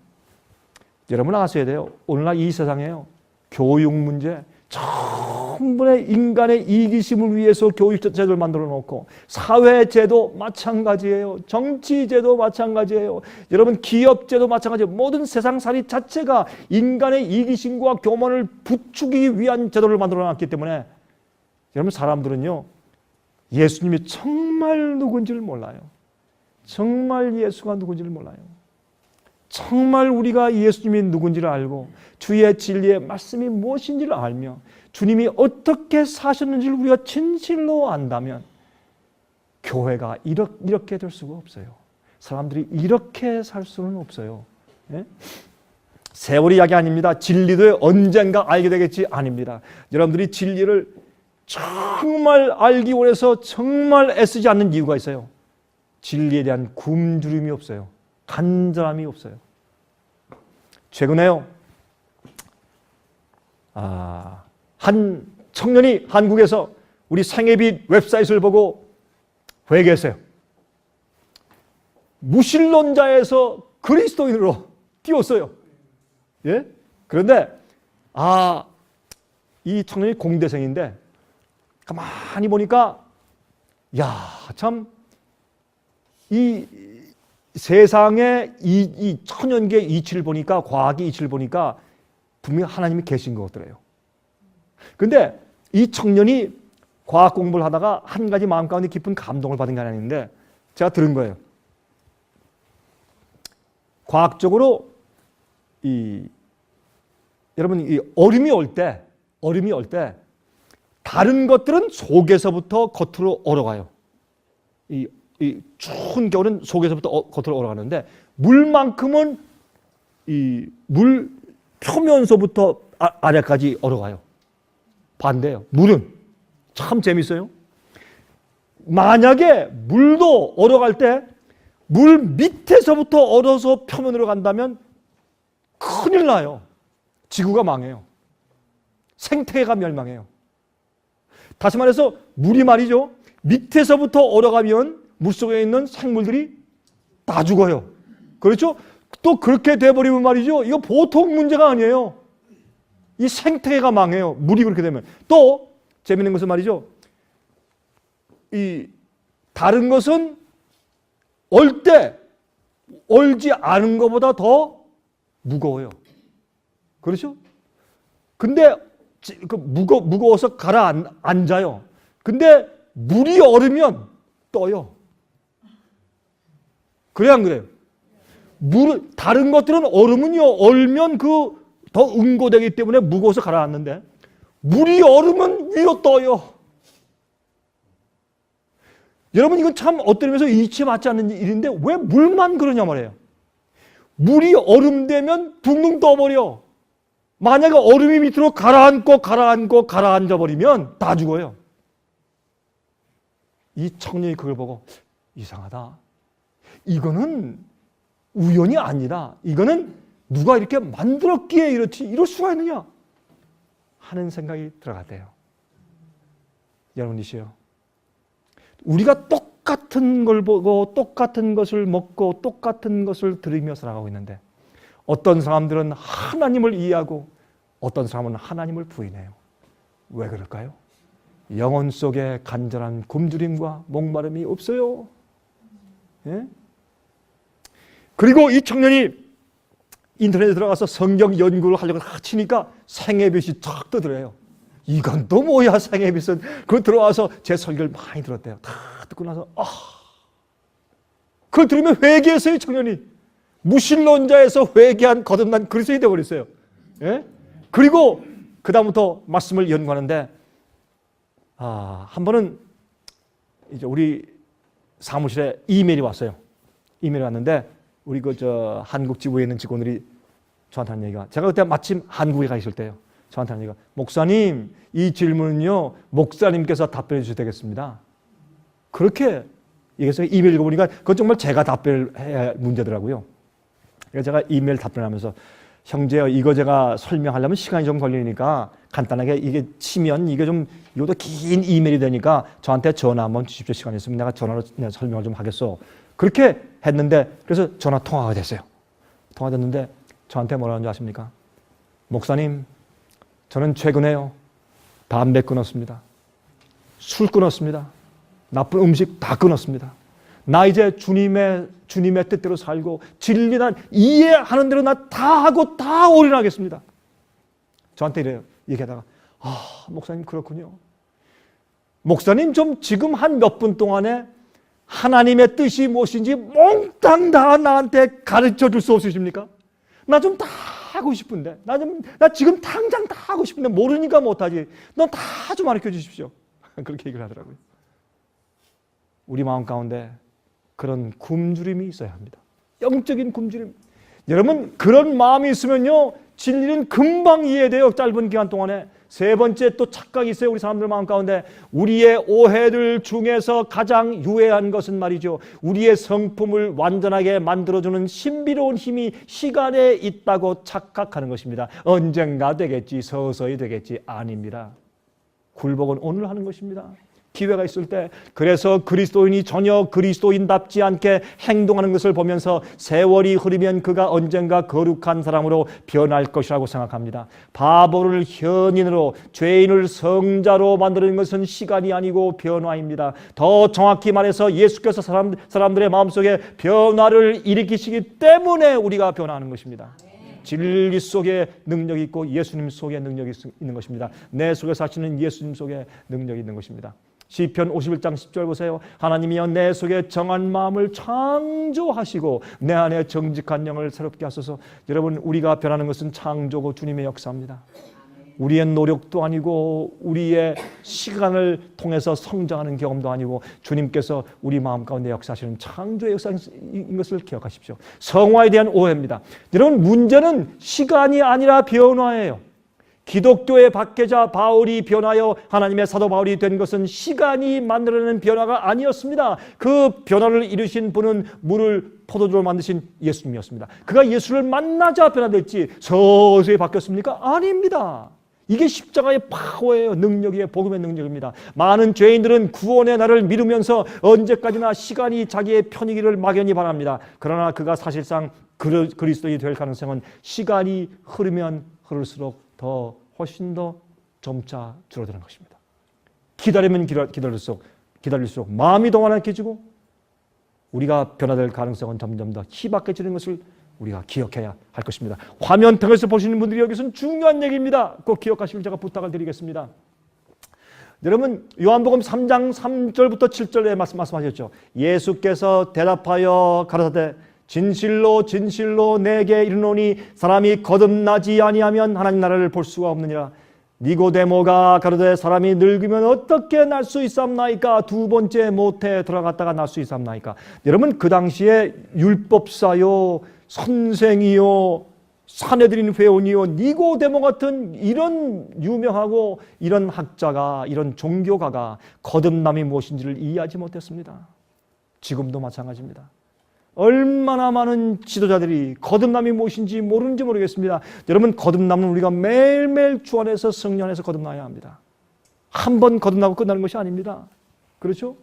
여러분 아셔야 돼요. 오늘날 이 세상에요. 교육 문제 전부의 인간의 이기심을 위해서 교육제도를 만들어 놓고 사회제도 마찬가지예요. 정치제도 마찬가지예요. 여러분 기업제도 마찬가지예요. 모든 세상살이 자체가 인간의 이기심과 교만을 부추기기 위한 제도를 만들어 놨기 때문에 여러분 사람들은요. 예수님이 정말 누군지를 몰라요. 정말 예수가 누군지를 몰라요. 정말 우리가 예수님이 누군지를 알고 주의 진리의 말씀이 무엇인지를 알며 주님이 어떻게 사셨는지를 우리가 진실로 안다면 교회가 이렇게 될 수가 없어요. 사람들이 이렇게 살 수는 없어요. 예? 세월이 약이 아닙니다. 진리도 언젠가 알게 되겠지 아닙니다. 여러분들이 진리를 정말 알기 원해서 정말 애쓰지 않는 이유가 있어요. 진리에 대한 굶주림이 없어요. 간절함이 없어요. 최근에요. 한 청년이 한국에서 우리 생애빛 웹사이트를 보고 회개했어요. 무신론자에서 그리스도인으로 띄웠어요. 예? 그런데 이 청년이 공대생인데 가만히 보니까 참 이 세상의 이 천연계 이치를 보니까 과학의 이치를 보니까 분명히 하나님이 계신 것 같더래요. 그런데 이 청년이 과학 공부를 하다가 한 가지 마음 가운데 깊은 감동을 받은 게 하나 있는데 제가 들은 거예요. 과학적으로 여러분 이 얼음이 올 때 다른 것들은 속에서부터 겉으로 얼어가요. 이 추운 겨울은 속에서부터 겉으로 얼어가는데 물만큼은 이 물 표면서부터 아래까지 얼어가요. 반대예요. 물은 참 재밌어요. 만약에 물도 얼어갈 때 물 밑에서부터 얼어서 표면으로 간다면 큰일 나요. 지구가 망해요. 생태계가 멸망해요. 다시 말해서 물이 말이죠. 밑에서부터 얼어가면 물속에 있는 생물들이 다 죽어요. 그렇죠? 또 그렇게 돼버리면 말이죠. 이거 보통 문제가 아니에요. 이 생태계가 망해요. 물이 그렇게 되면. 또 재밌는 것은 말이죠. 이 다른 것은 얼 때 얼지 않은 것보다 더 무거워요. 그렇죠? 근데 무거워서 가라앉아요. 근데 물이 얼으면 떠요. 그래 안 그래요? 다른 것들은 얼으면요, 얼면 더 응고되기 때문에 무거워서 가라앉는데 물이 얼으면 위로 떠요. 여러분 이건 참 어떤 의미에서 이치에 맞지 않는 일인데 왜 물만 그러냐 말이에요. 물이 얼음되면 둥둥 떠버려. 만약에 얼음이 밑으로 가라앉아 버리면 다 죽어요. 이 청년이 그걸 보고 이상하다. 이거는 우연이 아니라 이거는 누가 이렇게 만들었기에 이럴 수가 있느냐 하는 생각이 들어갔대요. 여러분이시요. 우리가 똑같은 걸 보고 똑같은 것을 먹고 똑같은 것을 들으며 살아가고 있는데 어떤 사람들은 하나님을 이해하고 어떤 사람은 하나님을 부인해요. 왜 그럴까요? 영혼 속에 간절한 굶주림과 목마름이 없어요. 예? 그리고 이 청년이 인터넷에 들어가서 성경 연구를 하려고 치니까 생애빛이 탁 뜨더래요. 이건 또 뭐야, 생애빛은. 그거 들어와서 제 설교를 많이 들었대요. 다 듣고 나서 그걸 들으면 회개했어요. 청년이 무신론자에서 회개한 거듭난 그리스도인이 되어버렸어요. 예? 그리고 그 다음부터 말씀을 연구하는데 한 번은 이제 우리 사무실에 이메일이 왔어요. 이메일이 왔는데 우리 한국 지부에 있는 직원들이 저한테 하는 얘기가, 제가 그때 마침 한국에 가 있을 때예요. 저한테 하는 얘기가, 목사님, 이 질문은요 목사님께서 답변해 주셔야 되겠습니다. 그렇게 얘기해서 이메일 읽어보니까 그건 정말 제가 답변해야 할 문제더라고요. 그래서 제가 이메일 답변하면서, 형제요, 이거 제가 설명하려면 시간이 좀 걸리니까 간단하게 이게 치면 이것도 긴 이메일이 되니까 저한테 전화 한번 주십시오. 시간 있으면 내가 전화로 설명을 좀 하겠소. 그렇게 했는데, 그래서 전화 통화가 됐어요. 통화됐는데 저한테 뭐라는 줄 아십니까? 목사님, 저는 최근에요 담배 끊었습니다. 술 끊었습니다. 나쁜 음식 다 끊었습니다. 나 이제 주님의 뜻대로 살고 진리 난 이해하는 대로 나 다 하고 다 올인하겠습니다. 저한테 이래요. 얘기하다가, 목사님 그렇군요. 목사님 좀 지금 한 몇 분 동안에 하나님의 뜻이 무엇인지 몽땅 다 나한테 가르쳐 줄 수 없으십니까? 나 좀 다 하고 싶은데, 나 지금 당장 다 하고 싶은데 모르니까 못하지. 너 다 좀 가르쳐 주십시오. 그렇게 얘기를 하더라고요. 우리 마음 가운데 그런 굶주림이 있어야 합니다. 영적인 굶주림. 여러분, 그런 마음이 있으면요 진리는 금방 이해돼요. 짧은 기간 동안에. 세 번째 또 착각이 있어요. 우리 사람들 마음 가운데. 우리의 오해들 중에서 가장 유해한 것은 말이죠, 우리의 성품을 완전하게 만들어주는 신비로운 힘이 시간에 있다고 착각하는 것입니다. 언젠가 되겠지, 서서히 되겠지. 아닙니다. 굴복은 오늘 하는 것입니다. 기회가 있을 때. 그래서 그리스도인이 전혀 그리스도인답지 않게 행동하는 것을 보면서 세월이 흐르면 그가 언젠가 거룩한 사람으로 변할 것이라고 생각합니다. 바보를 현인으로, 죄인을 성자로 만드는 것은 시간이 아니고 변화입니다. 더 정확히 말해서 예수께서 사람들의 마음속에 변화를 일으키시기 때문에 우리가 변화하는 것입니다. 진리 속에 능력이 있고 예수님 속에 능력이 있는 것입니다. 내 속에 사시는 예수님 속에 능력이 있는 것입니다. 시편 51장 10절 보세요. 하나님이여 내 속에 정한 마음을 창조하시고 내 안에 정직한 영을 새롭게 하소서. 여러분, 우리가 변하는 것은 창조고 주님의 역사입니다. 우리의 노력도 아니고 우리의 시간을 통해서 성장하는 경험도 아니고 주님께서 우리 마음 가운데 역사하시는 창조의 역사인 것을 기억하십시오. 성화에 대한 오해입니다. 여러분, 문제는 시간이 아니라 변화예요. 기독교의 박해자 바울이 변하여 하나님의 사도 바울이 된 것은 시간이 만들어내는 변화가 아니었습니다. 그 변화를 이루신 분은 물을 포도주로 만드신 예수님이었습니다. 그가 예수를 만나자 변화됐지 서서히 바뀌었습니까? 아닙니다. 이게 십자가의 파워예요. 능력이에요. 복음의 능력입니다. 많은 죄인들은 구원의 날을 미루면서 언제까지나 시간이 자기의 편이기를 막연히 바랍니다. 그러나 그가 사실상 그리스도인이 될 가능성은 시간이 흐르면 흐를수록 훨씬 더 점차 줄어드는 것입니다. 기다리면 기다릴수록 마음이 더 완악해지고 우리가 변화될 가능성은 점점 더 희박해지는 것을 우리가 기억해야 할 것입니다. 화면 통해서 보시는 분들이 여기서는 중요한 얘기입니다. 꼭 기억하시길 제가 부탁을 드리겠습니다. 여러분, 요한복음 3장 3절부터 7절에 말씀하셨죠. 예수께서 대답하여 가라사대 진실로 진실로 내게 이르노니 사람이 거듭나지 아니하면 하나님 나라를 볼 수가 없느니라. 니고데모가 가로되 사람이 늙으면 어떻게 날 수 있삼나이까? 두 번째 모태에 들어갔다가 날 수 있삼나이까? 여러분, 그 당시에 율법사요, 선생이요, 사내들인 회원이요, 니고데모 같은 이런 유명하고 이런 학자가, 이런 종교가가 거듭남이 무엇인지를 이해하지 못했습니다. 지금도 마찬가지입니다. 얼마나 많은 지도자들이 거듭남이 무엇인지 모르는지 모르겠습니다. 여러분, 거듭남은 우리가 매일매일 주 안에서 성령 안에서 거듭나야 합니다. 한 번 거듭나고 끝나는 것이 아닙니다. 그렇죠?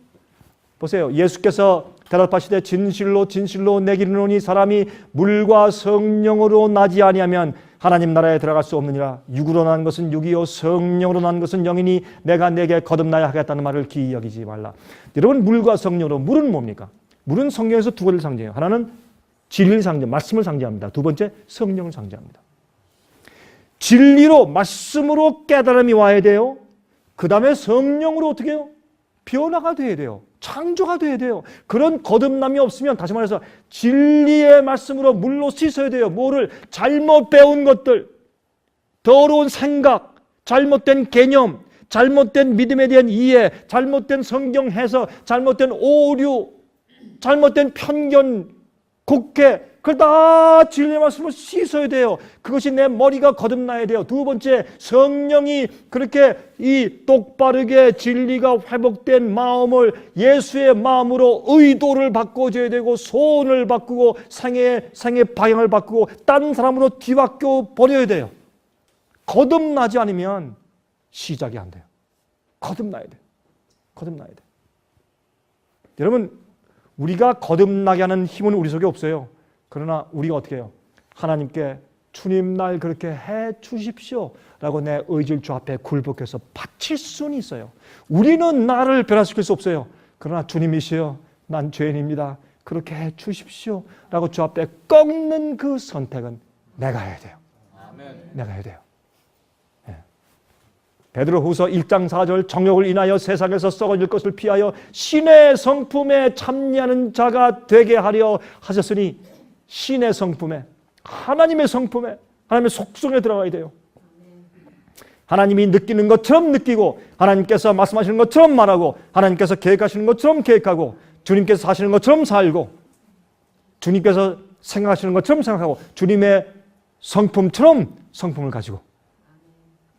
보세요. 예수께서 대답하시되 진실로 진실로 내게 이르노니 사람이 물과 성령으로 나지 아니하면 하나님 나라에 들어갈 수 없느니라. 육으로 난 것은 육이요 성령으로 난 것은 영이니 내가 내게 거듭나야 하겠다는 말을 기이 여기지 말라. 여러분, 물과 성령으로, 물은 뭡니까? 물은 성경에서 두 가지를 상징해요. 하나는 진리를 상징, 말씀을 상징합니다. 두 번째, 성령을 상징합니다. 진리로, 말씀으로 깨달음이 와야 돼요. 그 다음에 성령으로 어떻게 해요? 변화가 돼야 돼요. 창조가 돼야 돼요. 그런 거듭남이 없으면, 다시 말해서 진리의 말씀으로 물로 씻어야 돼요. 뭐를? 잘못 배운 것들, 더러운 생각, 잘못된 개념, 잘못된 믿음에 대한 이해, 잘못된 성경 해석, 잘못된 오류, 잘못된 편견, 곡해, 그걸 다 진리의 말씀으로 씻어야 돼요. 그것이 내 머리가 거듭나야 돼요. 두 번째, 성령이 그렇게 이 똑바르게 진리가 회복된 마음을 예수의 마음으로 의도를 바꿔줘야 되고, 소원을 바꾸고, 생의 방향을 바꾸고, 딴 사람으로 뒤바뀌어 버려야 돼요. 거듭나지 않으면 시작이 안 돼요. 거듭나야 돼요. 거듭나야 돼요. 여러분, 우리가 거듭나게 하는 힘은 우리 속에 없어요. 그러나 우리가 어떻게 해요? 하나님께 주님 날 그렇게 해 주십시오 라고 내 의지를 주 앞에 굴복해서 바칠 수는 있어요. 우리는 나를 변화시킬 수 없어요. 그러나 주님이시여, 난 죄인입니다, 그렇게 해 주십시오 라고 주 앞에 꺾는 그 선택은 내가 해야 돼요. 아멘. 내가 해야 돼요. 베드로후서 1장 4절, 정욕을 인하여 세상에서 썩어질 것을 피하여 신의 성품에 참여하는 자가 되게 하려 하셨으니, 신의 성품에, 하나님의 성품에, 하나님의 속성에 들어가야 돼요. 하나님이 느끼는 것처럼 느끼고, 하나님께서 말씀하시는 것처럼 말하고, 하나님께서 계획하시는 것처럼 계획하고, 주님께서 사시는 것처럼 살고, 주님께서 생각하시는 것처럼 생각하고, 주님의 성품처럼 성품을 가지고,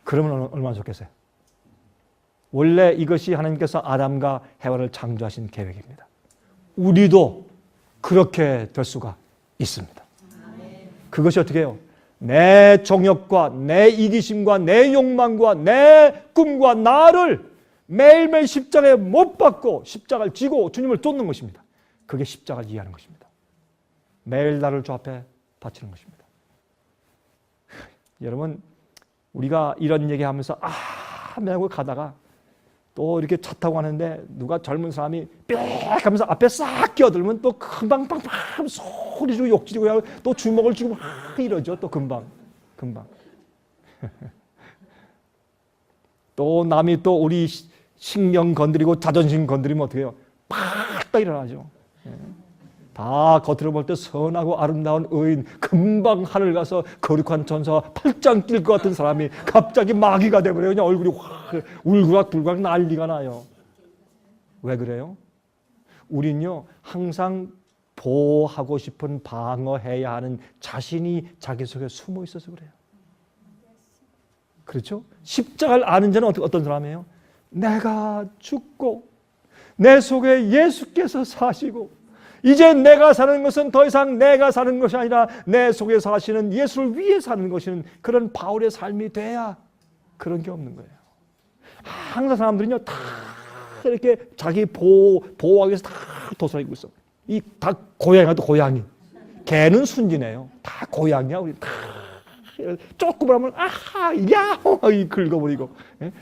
그러면 얼마나 좋겠어요. 원래 이것이 하나님께서 아담과 해와를 창조하신 계획입니다. 우리도 그렇게 될 수가 있습니다. 그것이 어떻게 해요? 내 정욕과 내 이기심과 내 욕망과 내 꿈과 나를 매일매일 십자가에 못 박고 십자가를 지고 주님을 쫓는 것입니다. 그게 십자가를 이해하는 것입니다. 매일 나를 주 앞에 바치는 것입니다. 여러분, 우리가 이런 얘기하면서 하고 가다가 또 이렇게 차 타고 가는데 누가 젊은 사람이 빽 하면서 앞에 싹 끼어들면 또 금방 빵빵 소리 지르고 욕지르고 또 주먹을 쥐고 막 이러죠. 또 금방 또 남이 또 우리 신경 건드리고 자존심 건드리면 어떻게 해요? 팍 일어나죠. 다 겉으로 볼 때 선하고 아름다운 의인, 금방 하늘 가서 거룩한 천사와 팔짱 낄 것 같은 사람이 갑자기 마귀가 돼버려요. 그냥 얼굴이 확 울그락불그락 난리가 나요. 왜 그래요? 우린요, 항상 보호하고 싶은, 방어해야 하는 자신이 자기 속에 숨어 있어서 그래요. 그렇죠? 십자가를 아는 자는 어떤 사람이에요? 내가 죽고 내 속에 예수께서 사시고, 이제 내가 사는 것은 더 이상 내가 사는 것이 아니라 내 속에 사시는 예수를 위해 사는 것이는 그런 바울의 삶이 돼야 그런 게 없는 거예요. 항상 사람들은요, 다 이렇게 자기 보호하기 위해서 다 도사리고 있어. 이 다 고양이도 고양이. 개는 순진해요. 다 고양이야. 우리 다 조금만 하면 야호 긁어버리고,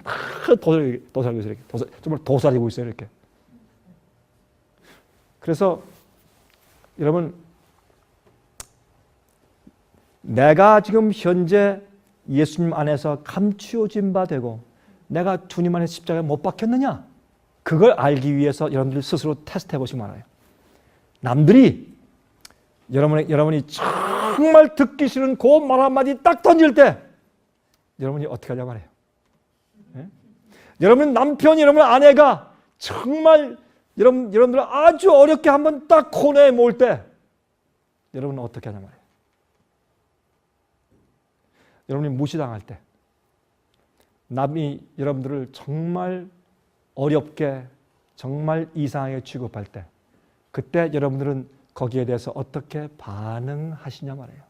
다 도사리고 있어요. 이렇게 정말 도사리고 있어요. 이렇게. 그래서 여러분, 내가 지금 현재 예수님 안에서 감추어진 바 되고 내가 주님 안에 십자가에 못 박혔느냐? 그걸 알기 위해서 여러분들 스스로 테스트해 보시기 바라요. 남들이 여러분이 정말 듣기 싫은 그 말 한마디 딱 던질 때 여러분이 어떻게 하냐 말이에요. 네? 여러분 남편이, 여러분 아내가 정말 여러분들 아주 어렵게 한번 딱 코너에 모을 때 여러분은 어떻게 하냐 말이에요. 여러분이 무시당할 때, 남이 여러분들을 정말 어렵게, 정말 이상하게 취급할 때, 그때 여러분들은 거기에 대해서 어떻게 반응하시냐 말이에요.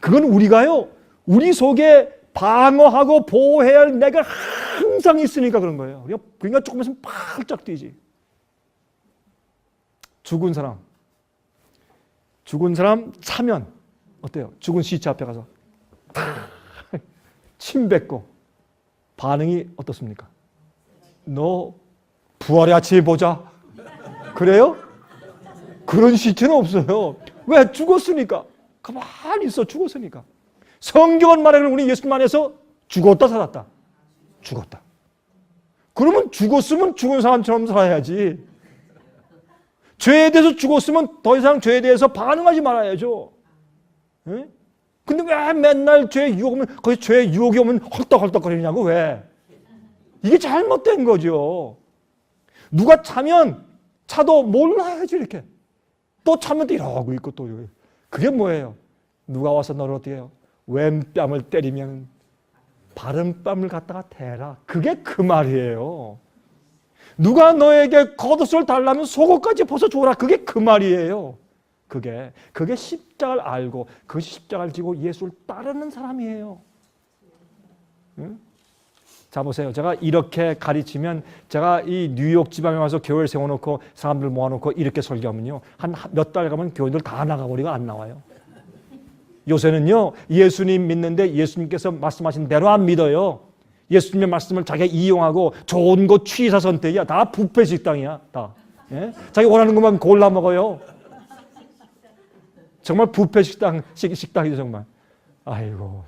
그건 우리가요, 우리 속에 방어하고 보호해야 할 내가 항상 있으니까 그런 거예요. 그러니까 조금 있으면 팔짝 뛰지. 죽은 사람 차면 어때요? 죽은 시체 앞에 가서 침 뱉고 반응이 어떻습니까? 너 부활의 아침에 보자. 그래요? 그런 시체는 없어요. 왜? 죽었으니까. 가만히 있어. 죽었으니까. 성경은 말하기를 우리 예수님 안에서 죽었다 살았다. 죽었다. 그러면 죽었으면 죽은 사람처럼 살아야지. 죄에 대해서 죽었으면 더 이상 죄에 대해서 반응하지 말아야죠. 예? 근데 왜 맨날 죄에 유혹하면, 거기 죄에 유혹이 오면 헐떡헐떡거리냐고, 왜? 이게 잘못된 거죠. 누가 차도 몰라야지, 이렇게. 또 차면 또 이러고 있고 또. 그게 뭐예요? 누가 와서 너를 어떻게 해요? 왼뺨을 때리면 바른 뺨을 갖다가 대라. 그게 그 말이에요. 누가 너에게 겉옷을 달라면 속옷까지 벗어줘라. 그게 그 말이에요. 그게 십자가를 알고 그 십자가를 지고 예수를 따르는 사람이에요. 응? 자 보세요. 제가 이렇게 가르치면 제가 이 뉴욕 지방에 와서 교회를 세워놓고 사람들 모아놓고 이렇게 설교하면요. 한 몇 달 가면 교인들 다 나가버리고 안 나와요. 요새는요. 예수님 믿는데 예수님께서 말씀하신 대로 안 믿어요. 예수님의 말씀을 자기가 이용하고 좋은 거 취사 선택이야. 다 뷔페 식당이야. 다. 예? 자기 원하는 것만 골라 먹어요. 정말 뷔페 식당이죠 정말. 아이고.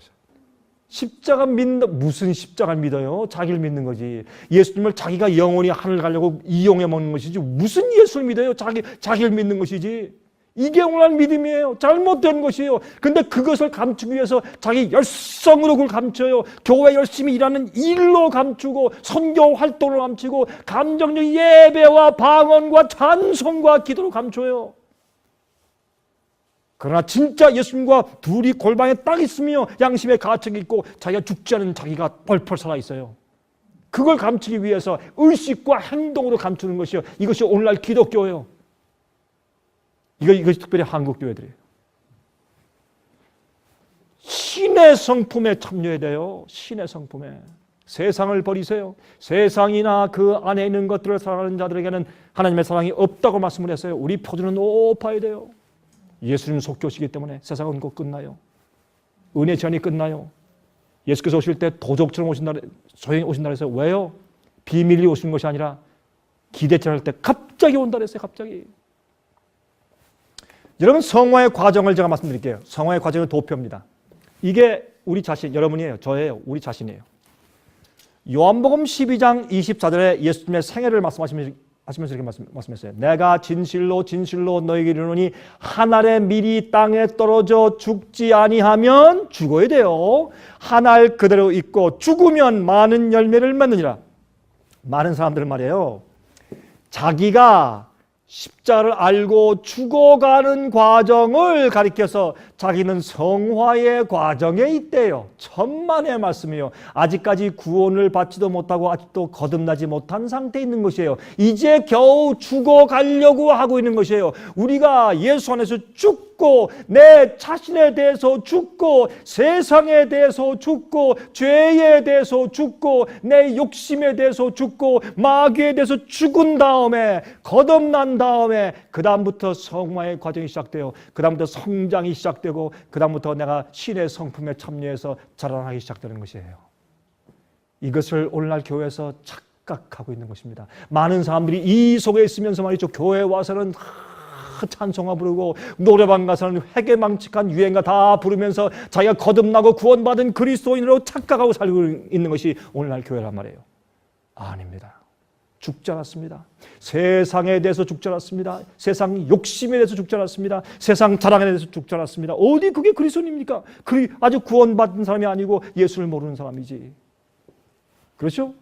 십자가 믿는다. 무슨 십자가를 믿어요? 자기를 믿는 거지. 예수님을 자기가 영원히 하늘 가려고 이용해 먹는 것이지. 무슨 예수를 믿어요? 자기를 믿는 것이지. 이게 오늘 믿음이에요. 잘못된 것이에요. 근데 그것을 감추기 위해서 자기 열성으로 그걸 감춰요. 교회 열심히 일하는 일로 감추고 선교 활동으로 감추고 감정적 예배와 방언과 찬송과 기도로 감춰요. 그러나 진짜 예수님과 둘이 골방에 딱 있으며 양심의 가책이 있고 자기가 죽지 않은 자기가 펄펄 살아있어요. 그걸 감추기 위해서 의식과 행동으로 감추는 것이요. 이것이 오늘날 기독교예요. 이것이 특별히 한국 교회들이에요. 신의 성품에 참여해야 돼요. 신의 성품에. 세상을 버리세요. 세상이나 그 안에 있는 것들을 사랑하는 자들에게는 하나님의 사랑이 없다고 말씀을 했어요. 우리 표준은 높아야 돼요. 예수님 속교시기 때문에 세상은 곧 끝나요. 은혜 전이 끝나요. 예수께서 오실 때 도적처럼 소형이 오신다 그랬어요. 왜요? 비밀리 오시는 것이 아니라 기대치 않을 때 갑자기 온다 그랬어요. 갑자기. 여러분 성화의 과정을 제가 말씀드릴게요. 성화의 과정은 도표입니다. 이게 우리 자신, 여러분이에요. 저예요. 우리 자신이에요. 요한복음 12장 24절에 예수님의 생애를 말씀하시면서 이렇게 말씀했어요. 내가 진실로 진실로 너에게 이르노니 한 알의 밀이 땅에 떨어져 죽지 아니하면 죽어야 돼요. 한 알 그대로 있고 죽으면 많은 열매를 맺느니라. 많은 사람들은 말이에요. 자기가 십자를 알고 죽어가는 과정을 가리켜서 자기는 성화의 과정에 있대요. 천만의 말씀이에요. 아직까지 구원을 받지도 못하고 아직도 거듭나지 못한 상태에 있는 것이에요. 이제 겨우 죽어가려고 하고 있는 것이에요. 우리가 예수 안에서 죽고 내 자신에 대해서 죽고 세상에 대해서 죽고 죄에 대해서 죽고 내 욕심에 대해서 죽고 마귀에 대해서 죽은 다음에 거듭난 다음에 그 다음부터 성화의 과정이 시작돼요. 그 다음부터 성장이 시작되고 그 다음부터 내가 신의 성품에 참여해서 자라나기 시작되는 것이에요. 이것을 오늘날 교회에서 착각하고 있는 것입니다. 많은 사람들이 이 속에 있으면서 말이죠. 교회에 와서는 찬송가 부르고 노래방 가서는 회개망측한 유행가 다 부르면서 자기가 거듭나고 구원받은 그리스도인으로 착각하고 살고 있는 것이 오늘날 교회란 말이에요. 아닙니다. 죽지 않았습니다. 세상에 대해서 죽지 않았습니다. 세상 욕심에 대해서 죽지 않았습니다. 세상 자랑에 대해서 죽지 않았습니다. 어디 그게 그리스도인입니까? 아주 구원받은 사람이 아니고 예수를 모르는 사람이지. 그렇죠?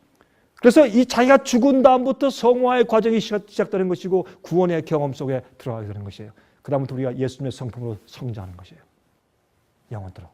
그래서 이 자기가 죽은 다음부터 성화의 과정이 시작되는 것이고 구원의 경험 속에 들어가게 되는 것이에요. 그 다음부터 우리가 예수님의 성품으로 성장하는 것이에요. 영원토록.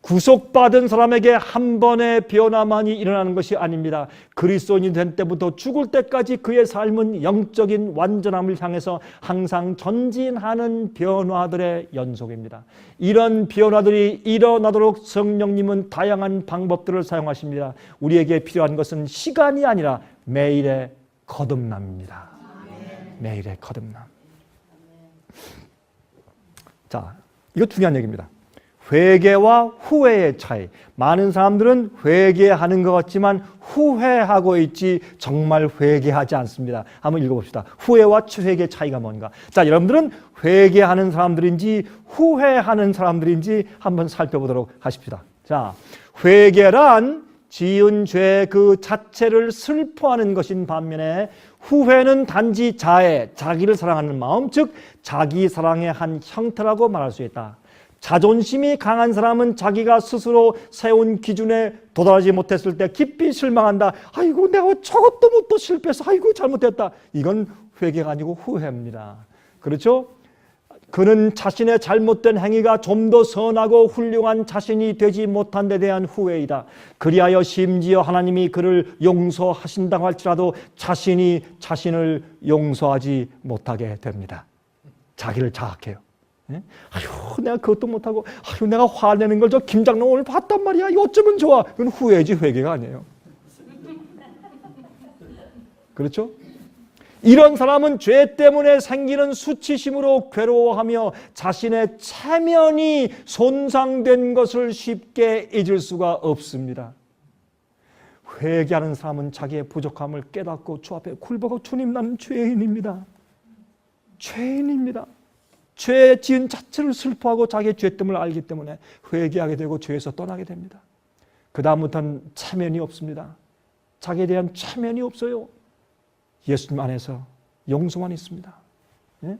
구속받은 사람에게 한 번의 변화만이 일어나는 것이 아닙니다. 그리스도인이 된 때부터 죽을 때까지 그의 삶은 영적인 완전함을 향해서 항상 전진하는 변화들의 연속입니다. 이런 변화들이 일어나도록 성령님은 다양한 방법들을 사용하십니다. 우리에게 필요한 것은 시간이 아니라 매일의 거듭남입니다. 매일의 거듭남. 자, 이거 중요한 얘기입니다. 회개와 후회의 차이. 많은 사람들은 회개하는 것 같지만 후회하고 있지 정말 회개하지 않습니다. 한번 읽어봅시다. 후회와 회개의 차이가 뭔가. 자, 여러분들은 회개하는 사람들인지 후회하는 사람들인지 한번 살펴보도록 하십시다. 자, 회개란 지은 죄 그 자체를 슬퍼하는 것인 반면에 후회는 단지 자기를 사랑하는 마음, 즉 자기 사랑의 한 형태라고 말할 수 있다. 자존심이 강한 사람은 자기가 스스로 세운 기준에 도달하지 못했을 때 깊이 실망한다. 아이고 내가 저것도 못도 실패해서 아이고 잘못했다. 이건 회개가 아니고 후회입니다. 그렇죠? 그는 자신의 잘못된 행위가 좀 더 선하고 훌륭한 자신이 되지 못한 데 대한 후회이다. 그리하여 심지어 하나님이 그를 용서하신다고 할지라도 자신이 자신을 용서하지 못하게 됩니다. 자기를 자학해요. 아휴 내가 그것도 못하고 아휴 내가 화내는 걸 저 김장로 오늘 봤단 말이야. 이거 어쩌면 좋아. 그건 후회지 회개가 아니에요. 그렇죠? 이런 사람은 죄 때문에 생기는 수치심으로 괴로워하며 자신의 체면이 손상된 것을 쉽게 잊을 수가 없습니다. 회개하는 사람은 자기의 부족함을 깨닫고 주 앞에 굴복하고 주님 나는 죄인입니다. 죄인입니다. 죄 지은 자체를 슬퍼하고 자기의 죄됨을 알기 때문에 회개하게 되고 죄에서 떠나게 됩니다. 그 다음부터는 체면이 없습니다. 자기에 대한 체면이 없어요. 예수님 안에서 용서만 있습니다. 예?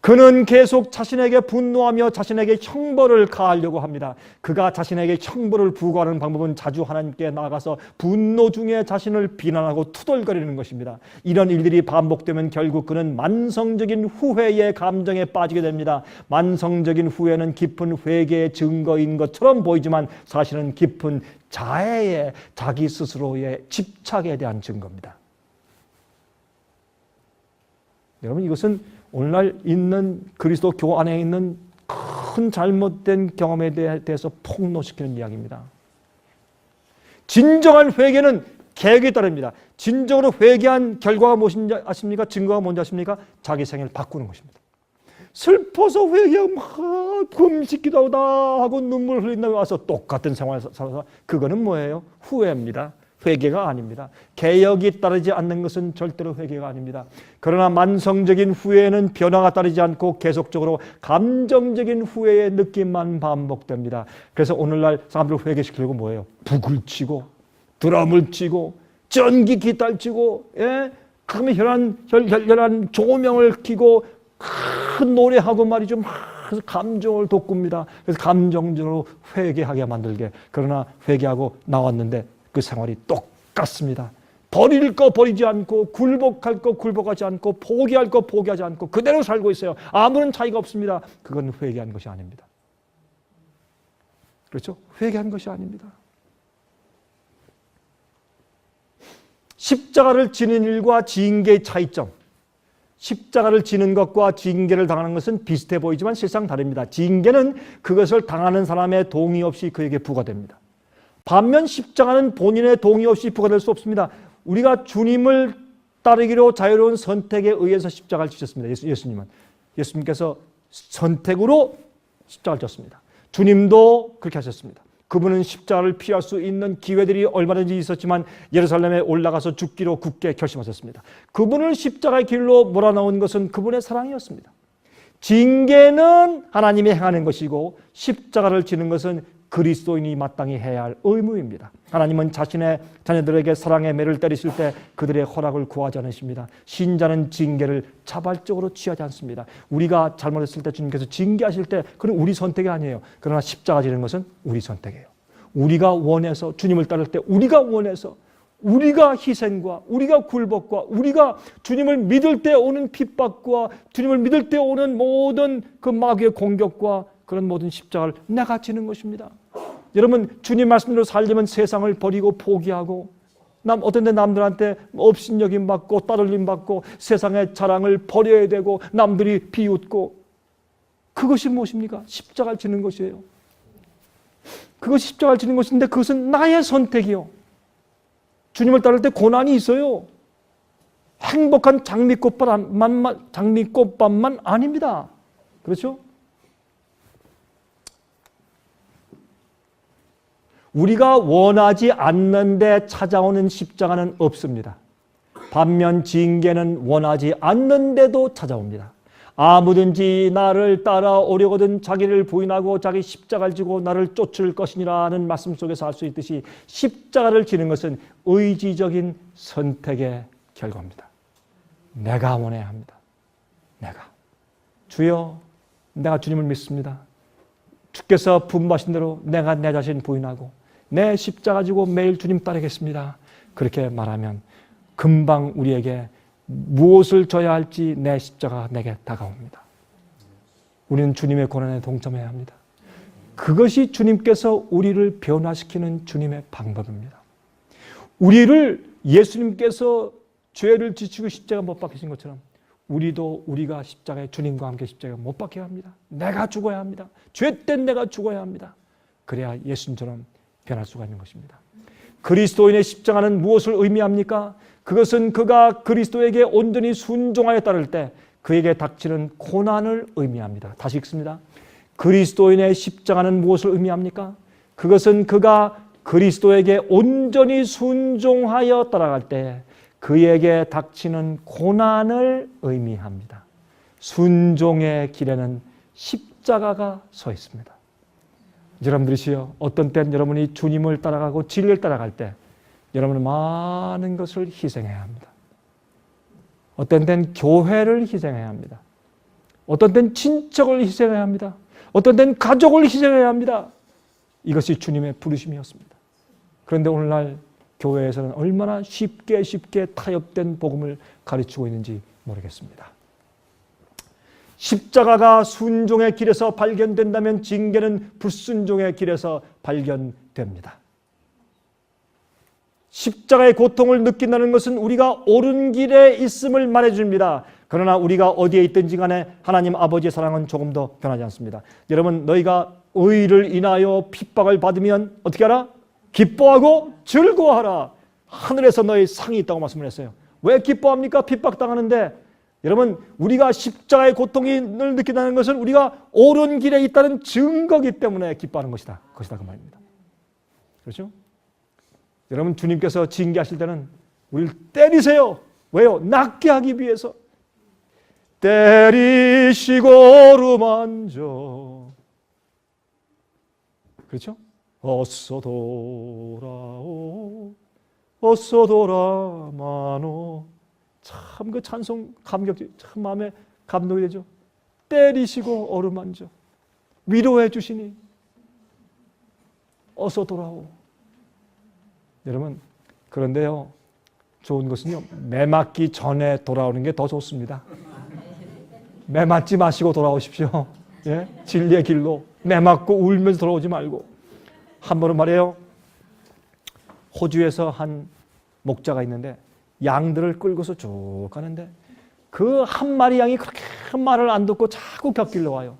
그는 계속 자신에게 분노하며 자신에게 형벌을 가하려고 합니다. 그가 자신에게 형벌을 부과하는 방법은 자주 하나님께 나아가서 분노 중에 자신을 비난하고 투덜거리는 것입니다. 이런 일들이 반복되면 결국 그는 만성적인 후회의 감정에 빠지게 됩니다. 만성적인 후회는 깊은 회개의 증거인 것처럼 보이지만 사실은 깊은 자해의 자기 스스로의 집착에 대한 증거입니다. 여러분 이것은 오늘날 있는 그리스도 교 안에 있는 큰 잘못된 경험에 대해서 폭로시키는 이야기입니다. 진정한 회개는 계획에 따릅니다. 진정으로 회개한 결과가 무엇인지 아십니까? 증거가 뭔지 아십니까? 자기 생애를 바꾸는 것입니다. 슬퍼서 회개하고 막 금식기도 하고 눈물 흘린 다음에 와서 똑같은 생활을 살아서 그거는 뭐예요? 후회입니다. 회개가 아닙니다. 개혁이 따르지 않는 것은 절대로 회개가 아닙니다. 그러나 만성적인 후회는 변화가 따르지 않고 계속적으로 감정적인 후회의 느낌만 반복됩니다. 그래서 오늘날 사람들을 회개시키려고 뭐예요? 북을 치고 드럼을 치고 전기 기타를 치고 혈한 조명을 켜고 큰 노래하고 말이죠. 그래서 감정을 돋굽니다. 그래서 감정적으로 회개하게 만들게. 그러나 회개하고 나왔는데 그 생활이 똑같습니다. 버릴 거 버리지 않고 굴복할 거 굴복하지 않고 포기할 거 포기하지 않고 그대로 살고 있어요. 아무런 차이가 없습니다. 그건 회개한 것이 아닙니다. 그렇죠? 회개한 것이 아닙니다. 십자가를 지는 일과 징계의 차이점. 십자가를 지는 것과 징계를 당하는 것은 비슷해 보이지만 실상 다릅니다. 징계는 그것을 당하는 사람의 동의 없이 그에게 부과됩니다. 반면 십자가는 본인의 동의 없이 부과될 수 없습니다. 우리가 주님을 따르기로 자유로운 선택에 의해서 십자가를 지셨습니다. 예수님께서 선택으로 십자가를 졌습니다. 주님도 그렇게 하셨습니다. 그분은 십자가를 피할 수 있는 기회들이 얼마든지 있었지만 예루살렘에 올라가서 죽기로 굳게 결심하셨습니다. 그분을 십자가의 길로 몰아넣은 것은 그분의 사랑이었습니다. 징계는 하나님이 행하는 것이고 십자가를 지는 것은 그리스도인이 마땅히 해야 할 의무입니다. 하나님은 자신의 자녀들에게 사랑의 매를 때리실 때 그들의 허락을 구하지 않으십니다. 신자는 징계를 자발적으로 취하지 않습니다. 우리가 잘못했을 때 주님께서 징계하실 때 그건 우리 선택이 아니에요. 그러나 십자가 지는 것은 우리 선택이에요. 우리가 원해서 주님을 따를 때 우리가 원해서 우리가 희생과 우리가 굴복과 우리가 주님을 믿을 때 오는 핍박과 주님을 믿을 때 오는 모든 그 마귀의 공격과 그런 모든 십자가를 내가 지는 것입니다. 여러분 주님 말씀대로 살려면 세상을 버리고 포기하고 어떤 데 남들한테 업신여김 받고 따돌림 받고 세상의 자랑을 버려야 되고 남들이 비웃고 그것이 무엇입니까? 십자가를 지는 것이에요. 그것이 십자가를 지는 것인데 그것은 나의 선택이요. 주님을 따를 때 고난이 있어요. 행복한 장미꽃밭만 아닙니다. 그렇죠? 우리가 원하지 않는데 찾아오는 십자가는 없습니다. 반면 징계는 원하지 않는데도 찾아옵니다. 아무든지 나를 따라오려거든 자기를 부인하고 자기 십자가를 지고 나를 쫓을 것이니라는 말씀 속에서 알 수 있듯이 십자가를 지는 것은 의지적인 선택의 결과입니다. 내가 원해야 합니다. 내가. 주여, 내가 주님을 믿습니다. 주께서 분부하신 대로 내가 내 자신 부인하고 내 십자가 지고 매일 주님 따르겠습니다. 그렇게 말하면 금방 우리에게 무엇을 져야 할지 내 십자가 내게 다가옵니다. 우리는 주님의 고난에 동참해야 합니다. 그것이 주님께서 우리를 변화시키는 주님의 방법입니다. 우리를 예수님께서 죄를 지치고 십자가 못 박히신 것처럼 우리도 우리가 십자가에 주님과 함께 십자가에 못 박혀야 합니다. 내가 죽어야 합니다. 죄된 내가 죽어야 합니다. 그래야 예수님처럼 변할 수가 있는 것입니다. 그리스도인의 십자가는 무엇을 의미합니까? 그것은 그가 그리스도에게 온전히 순종하여 따를 때 그에게 닥치는 고난을 의미합니다. 다시 읽습니다. 그리스도인의 십자가는 무엇을 의미합니까? 그것은 그가 그리스도에게 온전히 순종하여 따라갈 때 그에게 닥치는 고난을 의미합니다. 순종의 길에는 십자가가 서 있습니다. 여러분들이시여, 어떤 때는 여러분이 주님을 따라가고 진리를 따라갈 때 여러분은 많은 것을 희생해야 합니다. 어떤 때는 교회를 희생해야 합니다. 어떤 때는 친척을 희생해야 합니다. 어떤 때는 가족을 희생해야 합니다. 이것이 주님의 부르심이었습니다. 그런데 오늘날 교회에서는 얼마나 쉽게 타협된 복음을 가르치고 있는지 모르겠습니다. 십자가가 순종의 길에서 발견된다면 징계는 불순종의 길에서 발견됩니다. 십자가의 고통을 느낀다는 것은 우리가 옳은 길에 있음을 말해줍니다. 그러나 우리가 어디에 있든지 간에 하나님 아버지의 사랑은 조금 더 변하지 않습니다. 여러분, 너희가 의를 인하여 핍박을 받으면 어떻게 하라? 기뻐하고 즐거워하라. 하늘에서 너희 상이 있다고 말씀을 했어요. 왜 기뻐합니까? 핍박당하는데. 여러분, 우리가 십자가의 고통을 느낀다는 것은 우리가 옳은 길에 있다는 증거이기 때문에 기뻐하는 것이다. 그 말입니다. 그렇죠? 여러분, 주님께서 징계하실 때는 우리를 때리세요. 왜요? 낫게 하기 위해서. 때리시고 어루만져. 그렇죠? 어서 돌아오, 어서 돌아마노. 참 그 찬송 감격지, 참 마음에 감동이 되죠. 때리시고 어루만져 위로해 주시니 어서 돌아오. 여러분, 그런데요, 좋은 것은요, 매 맞기 전에 돌아오는 게 더 좋습니다. 매 맞지 마시고 돌아오십시오. 예? 진리의 길로 매 맞고 울면서 돌아오지 말고. 한 번은 말이에요, 호주에서 한 목자가 있는데 양들을 끌고서 쭉 가는데 그 한 마리 양이 그렇게 말을 안 듣고 자꾸 곁길로 와요.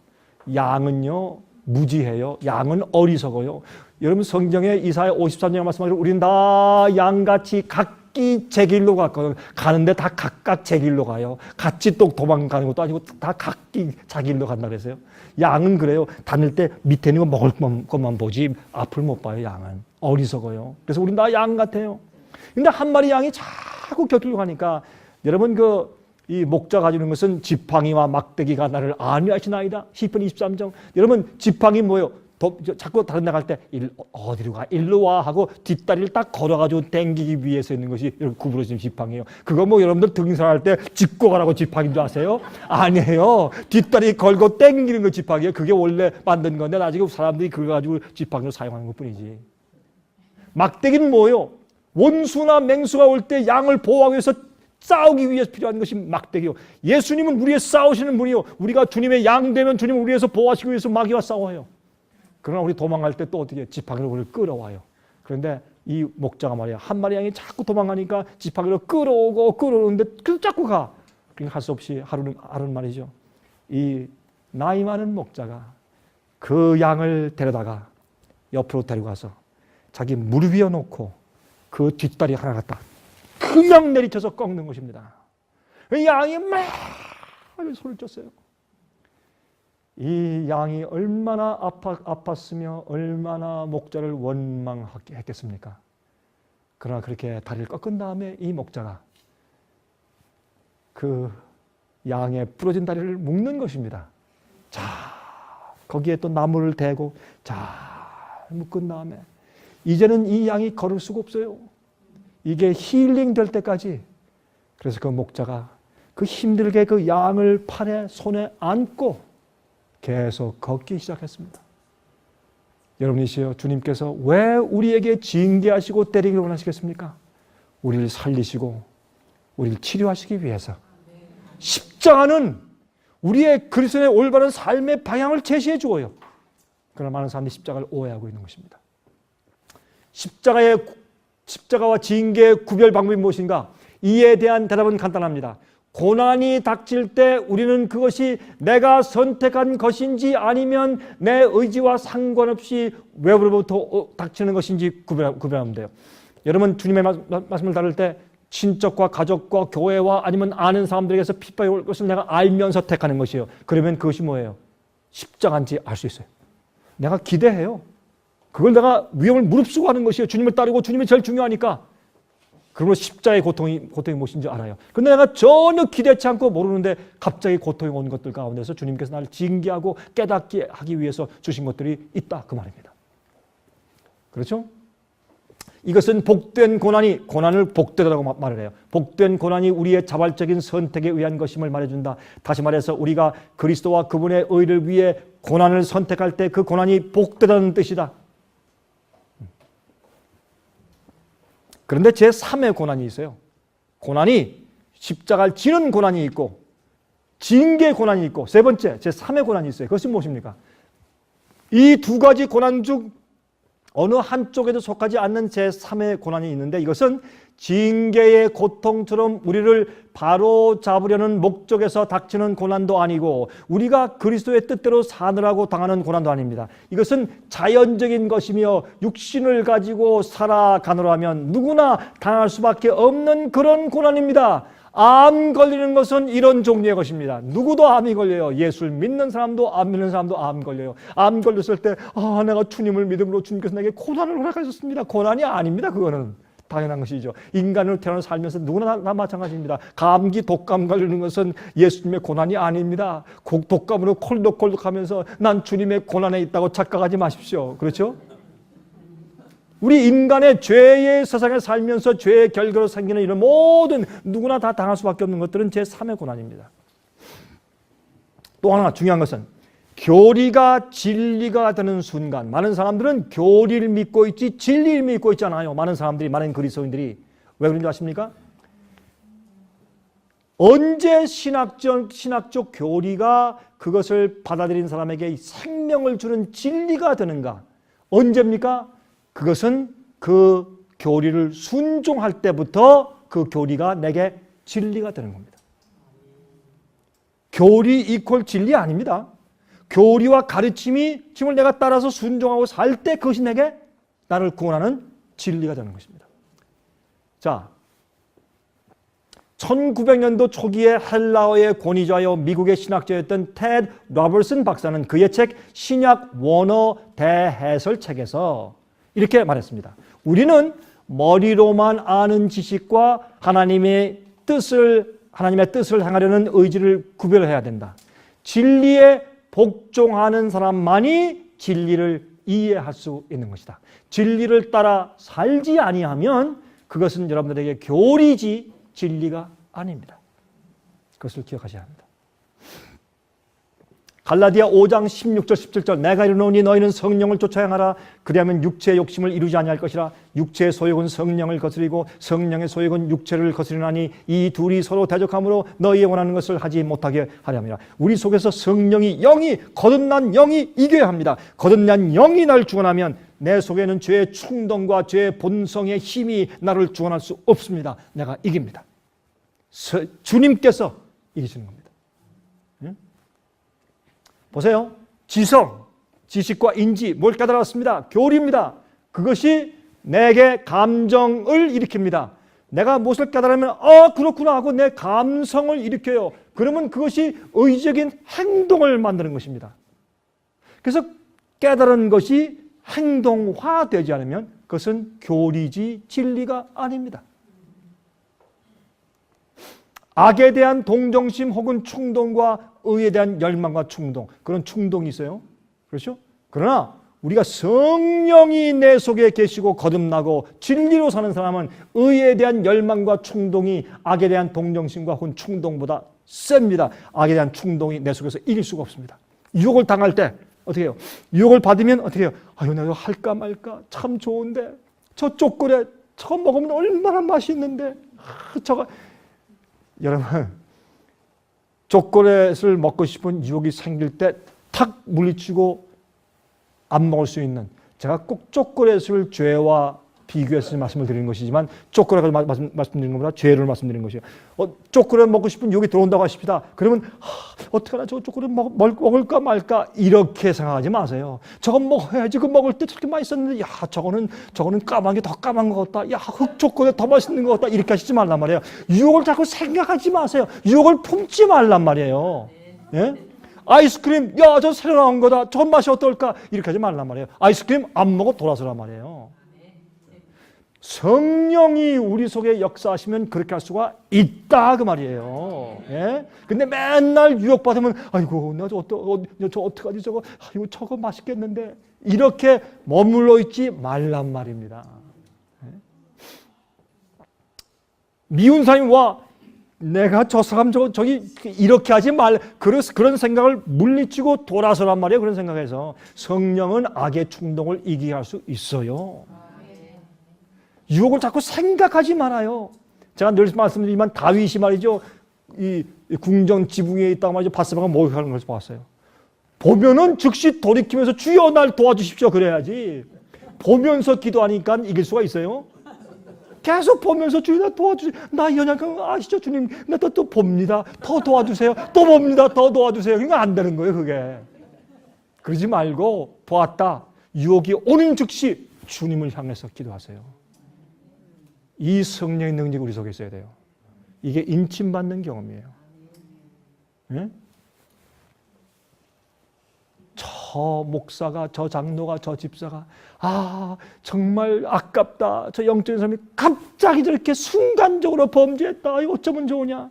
양은요 무지해요. 양은 어리석어요. 여러분, 성경에 이사야 53장 말씀하시고 우리는 다 양같이 각기 제 길로 갔거든요. 가는데 다 각각 제 길로 가요. 같이 또 도망가는 것도 아니고 다 각기 자기 길로 간다 그랬어요. 양은 그래요. 다닐 때 밑에 있는 거 먹을 것만 보지 앞을 못 봐요. 양은 어리석어요. 그래서 우리는 다 양 같아요. 근데 한 마리 양이 자꾸 곁으로 가니까 여러분, 이 목자 가지는 것은 지팡이와 막대기가 나를 안위하시나이다. 시편 23장. 여러분, 지팡이 뭐예요? 자꾸 다른 데 갈 때 어디로 가? 일로 와 하고 뒷다리를 딱 걸어가지고 당기기 위해서 있는 것이 여러분 구부러진 지팡이에요. 그거 뭐 여러분들 등산할 때 짚고 가라고 지팡이인 줄 아세요? 아니에요. 뒷다리 걸고 당기는 거 지팡이에요. 그게 원래 만든 건데 나중에 사람들이 그걸 가지고 지팡이로 사용하는 것뿐이지. 막대기는 뭐예요? 원수나 맹수가 올 때 양을 보호하기 위해서 싸우기 위해서 필요한 것이 막대기요. 예수님은 우리의 싸우시는 분이요. 우리가 주님의 양 되면 주님은 우리 위해서 보호하시기 위해서 마귀와 싸워요. 그러나 우리 도망갈 때 또 어떻게 지팡이로 우리를 끌어와요. 그런데 이 목자가 말이야, 한 마리 양이 자꾸 도망가니까 지팡이로 끌어오는데 계속 자꾸 가. 그러니까 할 수 없이 하루는 말이죠, 이 나이 많은 목자가 그 양을 데려다가 옆으로 데리고 가서 자기 무릎 위에 놓고 그 뒷다리 하나 갖다 그냥 내리쳐서 꺾는 것입니다. 양이 막 소리를 쳤어요. 이 양이 얼마나 아팠으며 얼마나 목자를 원망했겠습니까? 그러나 그렇게 다리를 꺾은 다음에 이 목자가 그 양의 부러진 다리를 묶는 것입니다. 자, 거기에 또 나무를 대고 잘 묶은 다음에 이제는 이 양이 걸을 수가 없어요. 이게 힐링 될 때까지. 그래서 그 목자가 그 힘들게 그 양을 팔에 손에 안고 계속 걷기 시작했습니다. 여러분이시여, 주님께서 왜 우리에게 징계하시고 때리기를 원하시겠습니까? 우리를 살리시고 우리를 치료하시기 위해서. 십자가는 우리의 그리스도의 올바른 삶의 방향을 제시해 주어요. 그러나 많은 사람들이 십자가를 오해하고 있는 것입니다. 십자가와 징계의 구별 방법이 무엇인가? 이에 대한 대답은 간단합니다. 고난이 닥칠 때 우리는 그것이 내가 선택한 것인지 아니면 내 의지와 상관없이 외부로부터 닥치는 것인지 구별하면 돼요. 여러분, 주님의 말씀을 다룰 때 친척과 가족과 교회와 아니면 아는 사람들에게서 핍박이 올 것을 내가 알면서 택하는 것이에요. 그러면 그것이 뭐예요? 십자가인지 알 수 있어요. 내가 기대해요. 그걸 내가 위험을 무릅쓰고 하는 것이에요. 주님을 따르고 주님이 제일 중요하니까. 그러므로 십자가의 고통이 무엇인지 알아요. 그런데 내가 전혀 기대치 않고 모르는데 갑자기 고통이 온 것들 가운데서 주님께서 나를 징계하고 깨닫게 하기 위해서 주신 것들이 있다, 그 말입니다. 그렇죠? 이것은 복된 고난을 복되다라고 말을 해요. 복된 고난이 우리의 자발적인 선택에 의한 것임을 말해준다. 다시 말해서 우리가 그리스도와 그분의 의를 위해 고난을 선택할 때 그 고난이 복되다는 뜻이다. 그런데 제3의 고난이 있어요. 고난이 십자가를 지는 고난이 있고 징계 고난이 있고 세 번째 제3의 고난이 있어요. 그것은 무엇입니까? 이 두 가지 고난 중 어느 한쪽에도 속하지 않는 제3의 고난이 있는데 이것은 징계의 고통처럼 우리를 바로 잡으려는 목적에서 닥치는 고난도 아니고 우리가 그리스도의 뜻대로 사느라고 당하는 고난도 아닙니다. 이것은 자연적인 것이며 육신을 가지고 살아가노라면 누구나 당할 수밖에 없는 그런 고난입니다. 암 걸리는 것은 이런 종류의 것입니다. 누구도 암이 걸려요. 예수를 믿는 사람도 안 믿는 사람도 암 걸려요. 암 걸렸을 때 내가 주님을 믿음으로 주님께서 내게 고난을 허락하셨습니다. 고난이 아닙니다. 그거는 당연한 것이죠. 인간으로 태어나 살면서 누구나 다 마찬가지입니다. 감기, 독감 걸리는 것은 예수님의 고난이 아닙니다. 독감으로 콜독콜독하면서 난 주님의 고난에 있다고 착각하지 마십시오. 그렇죠? 우리 인간의 죄의 세상에 살면서 죄의 결과로 생기는 이런 모든 누구나 다 당할 수밖에 없는 것들은 제3의 고난입니다. 또 하나 중요한 것은 교리가 진리가 되는 순간, 많은 사람들은 교리를 믿고 있지 진리를 믿고 있지 않아요. 많은 그리스도인들이. 왜 그런지 아십니까? 언제 신학적 교리가 그것을 받아들인 사람에게 생명을 주는 진리가 되는가? 언제입니까? 그것은 그 교리를 순종할 때부터 그 교리가 내게 진리가 되는 겁니다. 교리 이퀄 진리 아닙니다. 교리와 가르침을 내가 따라서 순종하고 살 때 그것이 내게 나를 구원하는 진리가 되는 것입니다. 자, 1900년도 초기에 헬라어의 권위자여 미국의 신학자였던 테드 로버슨 박사는 그의 책 신약 원어 대해설 책에서 이렇게 말했습니다. 우리는 머리로만 아는 지식과 하나님의 뜻을 행하려는 의지를 구별해야 된다. 진리에 복종하는 사람만이 진리를 이해할 수 있는 것이다. 진리를 따라 살지 아니하면 그것은 여러분들에게 교리지 진리가 아닙니다. 그것을 기억하셔야 합니다. 갈라디아 5장 16절 17절 내가 이르노니 너희는 성령을 쫓아 행하라. 그리하면 육체의 욕심을 이루지 아니할 것이라. 육체의 소욕은 성령을 거스리고 성령의 소욕은 육체를 거스리나니 이 둘이 서로 대적함으로 너희의 원하는 것을 하지 못하게 하렵니다. 우리 속에서 성령이 거듭난 영이 이겨야 합니다. 거듭난 영이 나를 주관하면 내 속에는 죄의 충동과 죄의 본성의 힘이 나를 주관할 수 없습니다. 내가 이깁니다. 주님께서 이기시는 겁니다. 보세요. 지식과 인지, 뭘 깨달았습니다. 교리입니다. 그것이 내게 감정을 일으킵니다. 내가 무엇을 깨달으면 그렇구나 하고 내 감성을 일으켜요. 그러면 그것이 의지적인 행동을 만드는 것입니다. 그래서 깨달은 것이 행동화되지 않으면 그것은 교리지 진리가 아닙니다. 악에 대한 동정심 혹은 충동과 의에 대한 열망과 충동, 그런 충동이 있어요. 그렇죠? 그러나 우리가 성령이 내 속에 계시고 거듭나고 진리로 사는 사람은 의에 대한 열망과 충동이 악에 대한 동정심과 혹은 충동보다 셉니다. 악에 대한 충동이 내 속에서 이길 수가 없습니다. 유혹을 당할 때 어떻게 해요? 유혹을 받으면 어떻게 해요? 아유, 내가 할까 말까? 참 좋은데 저 초콜릿 저거 먹으면 얼마나 맛있는데 저거. 여러분, 초콜릿을 먹고 싶은 유혹이 생길 때 탁 물리치고 안 먹을 수 있는, 제가 꼭 초콜릿을 죄와 비교해서 말씀을 드리는 것이지만 초콜릿을 말씀드리는 것보다 죄를 말씀드리는 것이에요. 초콜릿 먹고 싶은 유혹이 들어온다고 하십시다. 그러면 어떡하나 저 초콜릿 먹을까 말까 이렇게 생각하지 마세요. 저거 먹어야지. 그 먹을 때 저렇게 맛있었는데 야 저거는 까만 게 더 까만 것 같다. 야 흑초콜릿 더 맛있는 것 같다. 이렇게 하시지 말란 말이에요. 유혹을 자꾸 생각하지 마세요. 유혹을 품지 말란 말이에요. 예? 아이스크림, 야, 저 새로 나온 거다. 저 맛이 어떨까? 이렇게 하지 말란 말이에요. 아이스크림 안 먹어 돌아서란 말이에요. 성령이 우리 속에 역사하시면 그렇게 할 수가 있다 그 말이에요. 예? 근데 맨날 유혹받으면 아이고 저 어떡하지 저거 아이고 저거 맛있겠는데 이렇게 머물러 있지 말란 말입니다. 예? 미운 사람이 와 내가 저 사람 저기 이렇게 하지 말 그런 생각을 물리치고 돌아서란 말이에요. 그런 생각에서 성령은 악의 충동을 이기게 할 수 있어요. 유혹을 자꾸 생각하지 말아요. 제가 늘 말씀드리지만 다윗이 말이죠. 이 궁전 지붕에 있다가 말이죠. 바세바가 목욕하는 것을 봤어요. 보면은 즉시 돌이키면서 주여 날 도와주십시오 그래야지. 보면서 기도하니까 이길 수가 있어요? 계속 보면서 주여 나 도와주세요. 나 연약한 아시죠 주님. 나 또 봅니다. 더 도와주세요. 또 봅니다. 더 도와주세요. 그러니까 안 되는 거예요 그게. 그러지 말고 보았다. 유혹이 오는 즉시 주님을 향해서 기도하세요. 이 성령의 능력이 우리 속에 있어야 돼요. 이게 인침받는 경험이에요. 예? 저 목사가, 저 장로가, 저 집사가 정말 아깝다. 저 영적인 사람이 갑자기 저렇게 순간적으로 범죄했다. 이거 어쩌면 좋으냐.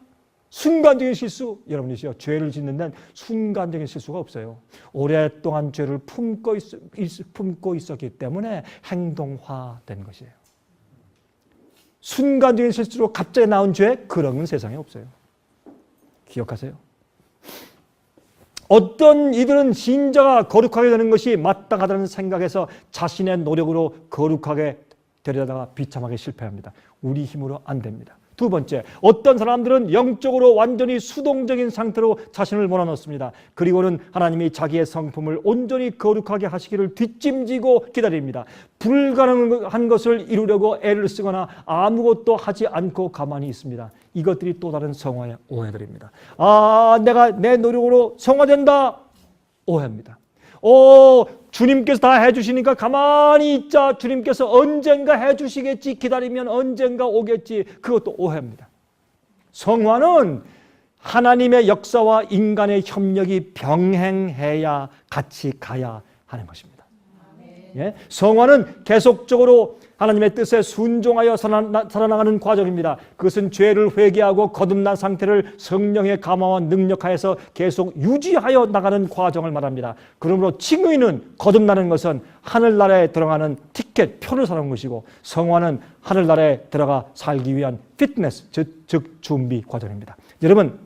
순간적인 실수. 여러분이시요. 죄를 짓는 데는 순간적인 실수가 없어요. 오랫동안 죄를 품고 있었기 때문에 행동화된 것이에요. 순간적인 실수로 갑자기 나온 죄 그런 건 세상에 없어요. 기억하세요. 어떤 이들은 신자가 거룩하게 되는 것이 마땅하다는 생각에서 자신의 노력으로 거룩하게 되려다가 비참하게 실패합니다. 우리 힘으로 안 됩니다. 두 번째, 어떤 사람들은 영적으로 완전히 수동적인 상태로 자신을 몰아넣습니다. 그리고는 하나님이 자기의 성품을 온전히 거룩하게 하시기를 뒷짐지고 기다립니다. 불가능한 것을 이루려고 애를 쓰거나 아무것도 하지 않고 가만히 있습니다. 이것들이 또 다른 성화의 오해들입니다. 내가 내 노력으로 성화된다. 오해입니다. 주님께서 다 해주시니까 가만히 있자. 주님께서 언젠가 해주시겠지. 기다리면 언젠가 오겠지. 그것도 오해입니다. 성화는 하나님의 역사와 인간의 협력이 병행해야 같이 가야 하는 것입니다. 예? 성화는 계속적으로 하나님의 뜻에 순종하여 살아나가는 과정입니다. 그것은 죄를 회개하고 거듭난 상태를 성령의 감화와 능력하에서 계속 유지하여 나가는 과정을 말합니다. 그러므로 칭의는 거듭나는 것은 하늘나라에 들어가는 티켓, 표를 사는 것이고 성화는 하늘나라에 들어가 살기 위한 피트니스, 즉 준비 과정입니다. 여러분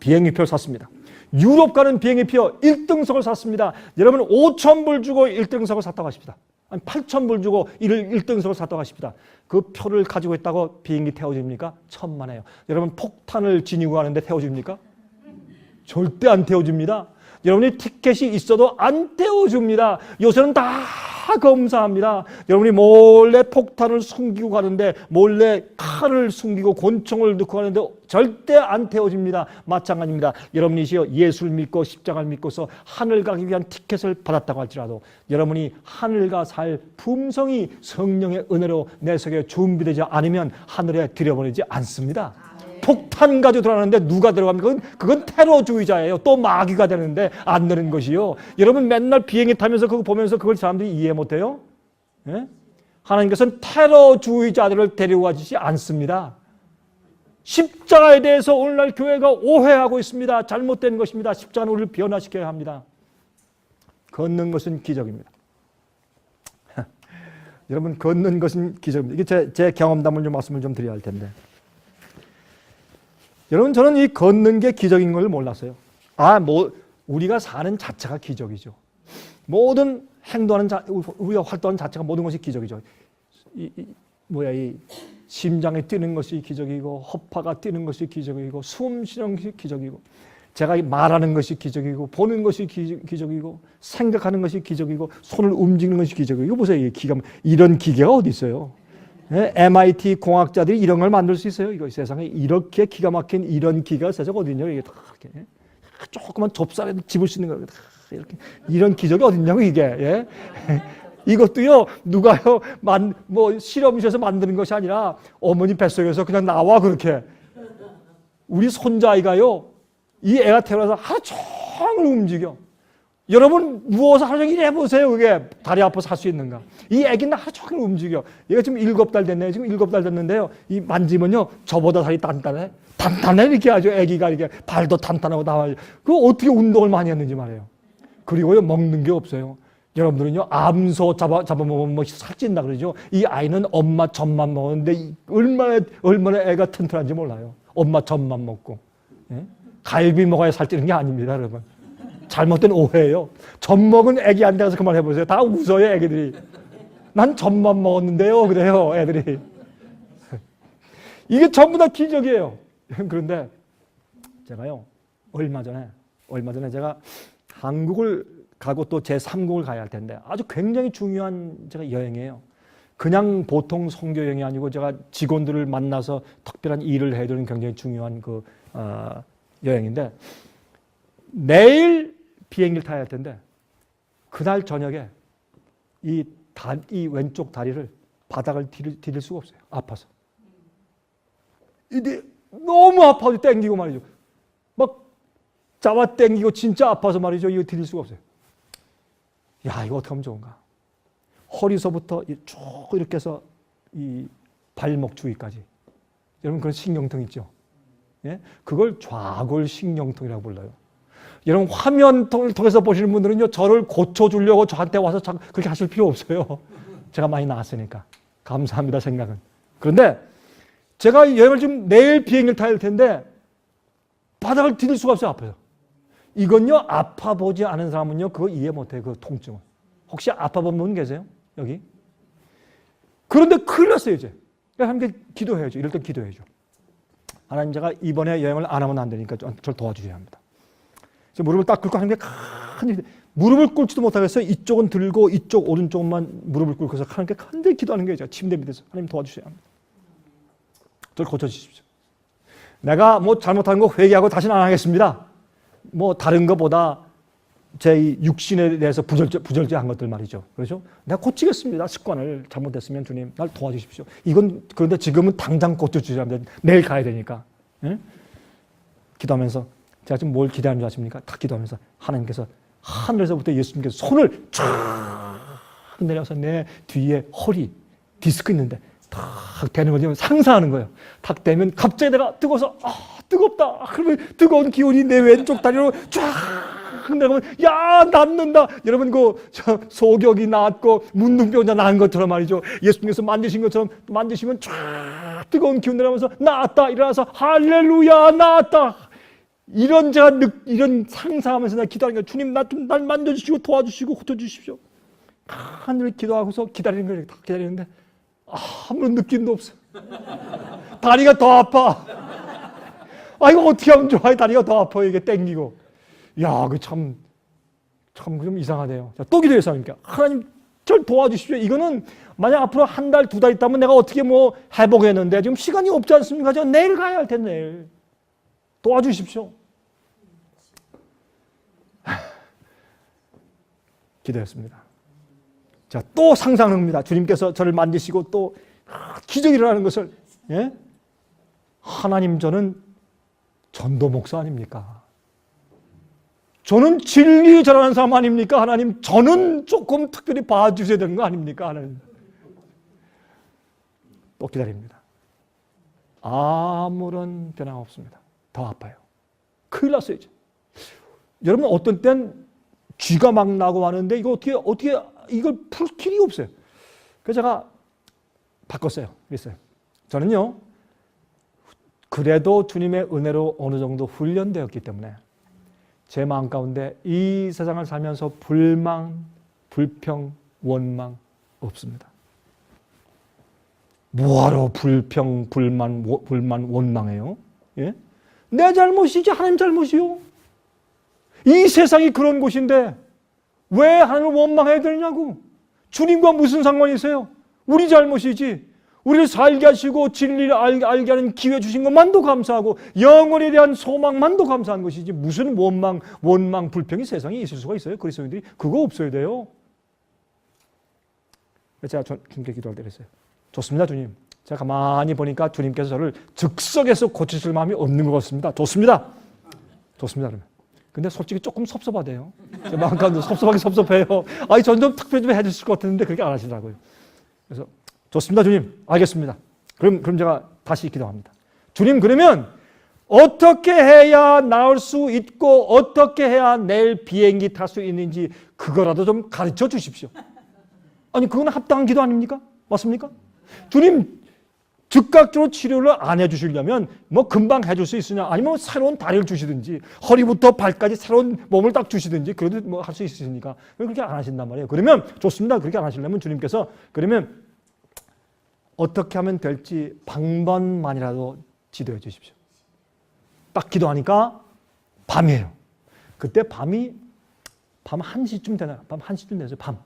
비행기표를 샀습니다. 유럽 가는 비행기표 1등석을 샀습니다. 여러분 5,000불 주고 1등석을 샀다고 하십니다. 8,000불 주고 1등석을 샀다고 하십니다. 그 표를 가지고 있다고 비행기 태워줍니까? 천만에요. 여러분 폭탄을 지니고 가는데 태워줍니까? 절대 안 태워줍니다. 여러분이 티켓이 있어도 안 태워줍니다. 요새는 다 검사합니다. 여러분이 몰래 폭탄을 숨기고 가는데 몰래 칼을 숨기고 권총을 넣고 가는데 절대 안 태워집니다. 마찬가지입니다. 여러분이시여 예수를 믿고 십자가를 믿고서 하늘 가기 위한 티켓을 받았다고 할지라도 여러분이 하늘가 살 품성이 성령의 은혜로 내 속에 준비되지 않으면 하늘에 들여보내지 않습니다. 폭탄 가지고 들어가는데 누가 들어갑니까? 그건 테러주의자예요. 또 마귀가 되는데 안 되는 것이요. 여러분 맨날 비행기 타면서 그거 보면서 그걸 사람들이 이해 못해요? 예? 하나님께서는 테러주의자들을 데려가지 않습니다. 십자가에 대해서 오늘날 교회가 오해하고 있습니다. 잘못된 것입니다. 십자가는 우리를 변화시켜야 합니다. 걷는 것은 기적입니다. 여러분, 걷는 것은 기적입니다. 이게 제 경험담을 좀 말씀을 좀 드려야 할 텐데. 여러분, 저는 이 걷는 게 기적인 걸 몰랐어요. 우리가 사는 자체가 기적이죠. 모든 행동하는 우리가 활동하는 자체가 모든 것이 기적이죠. 이 심장이 뛰는 것이 기적이고, 허파가 뛰는 것이 기적이고, 숨 쉬는 것이 기적이고, 제가 말하는 것이 기적이고, 보는 것이 기적이고, 생각하는 것이 기적이고, 손을 움직이는 것이 기적이고. 이거 보세요. 이런 기계가 어디 있어요? 네? MIT 공학자들이 이런 걸 만들 수 있어요. 이거 세상에 이렇게 기가 막힌 이런 기계가 세상에 어디 있냐고. 이게 다 이렇게 조그만 좁쌀에 집을 수 있는 거 이렇게 이런 기적이 어디 있냐고 이게. 예? 이것도요, 누가요, 실험실에서 만드는 것이 아니라 어머니 뱃속에서 그냥 나와, 그렇게. 우리 손자아이가요, 이 애가 태어나서 하루 종일 움직여. 여러분, 누워서 하루 종일 해보세요. 그게 다리 아파서 할 수 있는가. 이 애기는 하루 종일 움직여. 얘가 지금 7달 됐네요. 지금 7달 됐는데요. 이 만지면요, 저보다 다리 단단해. 단단해, 이렇게 하죠. 애기가 이렇게 발도 단단하고 나와요. 그거 어떻게 운동을 많이 했는지 말이에요. 그리고요, 먹는 게 없어요. 여러분들은요, 암소 잡아먹으면 살찐다 그러죠. 이 아이는 엄마 젖만 먹었는데 얼마나 애가 튼튼한지 몰라요. 엄마 젖만 먹고. 예? 갈비 먹어야 살찌는 게 아닙니다, 여러분. 잘못된 오해예요. 젖 먹은 애기한테 가서 그만 해보세요. 다 웃어요, 애기들이. 난 젖만 먹었는데요, 그래요, 애들이. 이게 전부 다 기적이에요. 그런데 제가요, 얼마 전에 제가 한국을 가고 또 제3국을 가야 할 텐데 아주 굉장히 중요한 제가 여행이에요. 그냥 보통 선교 여행이 아니고 제가 직원들을 만나서 특별한 일을 해야 되는 굉장히 중요한 여행인데 내일 비행기를 타야 할 텐데 그날 저녁에 이 왼쪽 다리를 바닥을 디딜 수가 없어요. 아파서. 이게 너무 아파서 땡기고 말이죠. 막 잡아 땡기고 진짜 아파서 말이죠. 이거 디딜 수가 없어요. 야, 이거 어떻게 하면 좋은가? 허리서부터 쭉 이렇게 해서 이 발목 주위까지. 여러분, 그런 신경통 있죠? 예? 그걸 좌골신경통이라고 불러요. 여러분, 화면을 통해서 보시는 분들은요, 저를 고쳐주려고 저한테 와서 그렇게 하실 필요 없어요. 제가 많이 나았으니까. 감사합니다, 생각은. 그런데 제가 여행을 지금 내일 비행기를 타야 할 텐데 바닥을 디딜 수가 없어요, 아파요. 이건요, 아파보지 않은 사람은요, 그거 이해 못해요, 그 통증을. 혹시 아파본 분 계세요? 여기? 그런데 큰일 났어요, 이제. 그러니까 하나님께 기도해야죠. 이럴 때 기도해야죠. 하나님, 제가 이번에 여행을 안 하면 안 되니까 저를 도와주셔야 합니다. 그래서 무릎을 딱 꿇고 하나님께 큰 무릎을 꿇지도 못하겠어요. 이쪽은 들고 이쪽 오른쪽만 무릎을 꿇고서 하나님께 간절히 기도하는 거예요. 제가 침대 밑에서. 하나님 도와주셔야 합니다. 저를 고쳐주십시오. 내가 잘못한 거 회개하고 다시는 안 하겠습니다. 다른 것보다 제 육신에 대해서 부절제한 것들 말이죠. 그렇죠? 내가 고치겠습니다. 습관을 잘못했으면 주님 날 도와주십시오. 그런데 지금은 당장 고쳐주셔야 합니다. 내일 가야 되니까. 예? 기도하면서 제가 지금 뭘 기대하는 줄 아십니까? 다 기도하면서 하나님께서 하늘에서부터 예수님께서 손을 쫙 내려서 내 뒤에 허리 디스크 있는데 탁 대는 거죠. 상상하는 거예요. 탁 대면 갑자기 내가 뜨거워서 뜨겁다. 그러면 뜨거운 기운이 내 왼쪽 다리로 쫙 내려가면 야, 낫는다. 여러분, 소격이 낫고 문둥병자 나은 것처럼 말이죠. 예수님께서 만드신 것처럼 만드시면 쫙 뜨거운 기운 내려가면서 나았다. 일어나서 할렐루야, 나았다. 이런 상상하면서 내가 기도하는 거예요. 주님, 날 만져주시고 도와주시고 고쳐주십시오. 하늘을 기도하고서 기다리는 거예요. 다 기다리는데 아무런 느낌도 없어. 다리가 더 아파. 이거 어떻게 하면 좋아? 다리가 더 아파요. 이게 땡기고. 야, 참 좀 이상하네요. 자, 또 기도해서 하나님께 하나님 절 도와주십시오. 이거는 만약 앞으로 한 달, 2달 있다면 내가 어떻게 해보겠는데 지금 시간이 없지 않습니까? 저 내일 가야 할 텐데 내일. 도와주십시오. 기도했습니다. 자, 또 상상합니다. 주님께서 저를 만지시고 또 기적이 일어나는 것을. 예? 하나님, 저는 전도 목사 아닙니까? 저는 진리 전하는 사람 아닙니까? 하나님, 저는 조금 특별히 봐주셔야 되는 거 아닙니까? 하나님. 또 기다립니다. 아무런 변화가 없습니다. 더 아파요. 큰일 났어요, 이제. 여러분, 어떤 땐 쥐가 막 나고 하는데 이거 어떻게 이걸 풀 길이 없어요. 그래서 제가 바꿨어요. 그랬어요. 저는요, 그래도 주님의 은혜로 어느 정도 훈련되었기 때문에 제 마음 가운데 이 세상을 살면서 불만, 불평, 원망 없습니다. 뭐하러 불평, 불만, 원망해요? 예? 내 잘못이지 하나님 잘못이요? 이 세상이 그런 곳인데 왜 하나님을 원망해야 되느냐고. 주님과 무슨 상관이세요? 우리 잘못이지. 우리를 살게 하시고 진리를 알게 하는 기회 주신 것만도 감사하고 영원에 대한 소망만도 감사한 것이지 무슨 원망, 불평이 세상에 있을 수가 있어요? 그리스도인들이 그거 없어야 돼요. 제가 주님께 기도할 때 그랬어요. 좋습니다, 주님. 제가 가만히 보니까 주님께서 저를 즉석에서 고치실 마음이 없는 것 같습니다. 좋습니다. 좋습니다, 그러면. 근데 솔직히 조금 섭섭하대요. 제 마음 가운데 섭섭해요. 아니, 전 좀 특별히 좀 해주실 것 같은데 그렇게 안 하시더라고요. 그래서 좋습니다, 주님. 알겠습니다. 그럼 제가 다시 기도합니다. 주님, 그러면 어떻게 해야 나을 수 있고 어떻게 해야 내일 비행기 탈 수 있는지 그거라도 좀 가르쳐 주십시오. 아니, 그건 합당한 기도 아닙니까? 맞습니까? 주님, 즉각적으로 치료를 안 해주시려면 뭐 금방 해줄 수 있으냐, 아니면 새로운 다리를 주시든지 허리부터 발까지 새로운 몸을 딱 주시든지 그래도 뭐 할 수 있으니까 그렇게 안 하신단 말이에요. 그러면 좋습니다. 그렇게 안 하시려면 주님께서 그러면 어떻게 하면 될지 방법만이라도 지도해 주십시오. 딱 기도하니까 밤이에요. 그때 밤 1시쯤 되나요? 밤 1시쯤 되죠. 밤.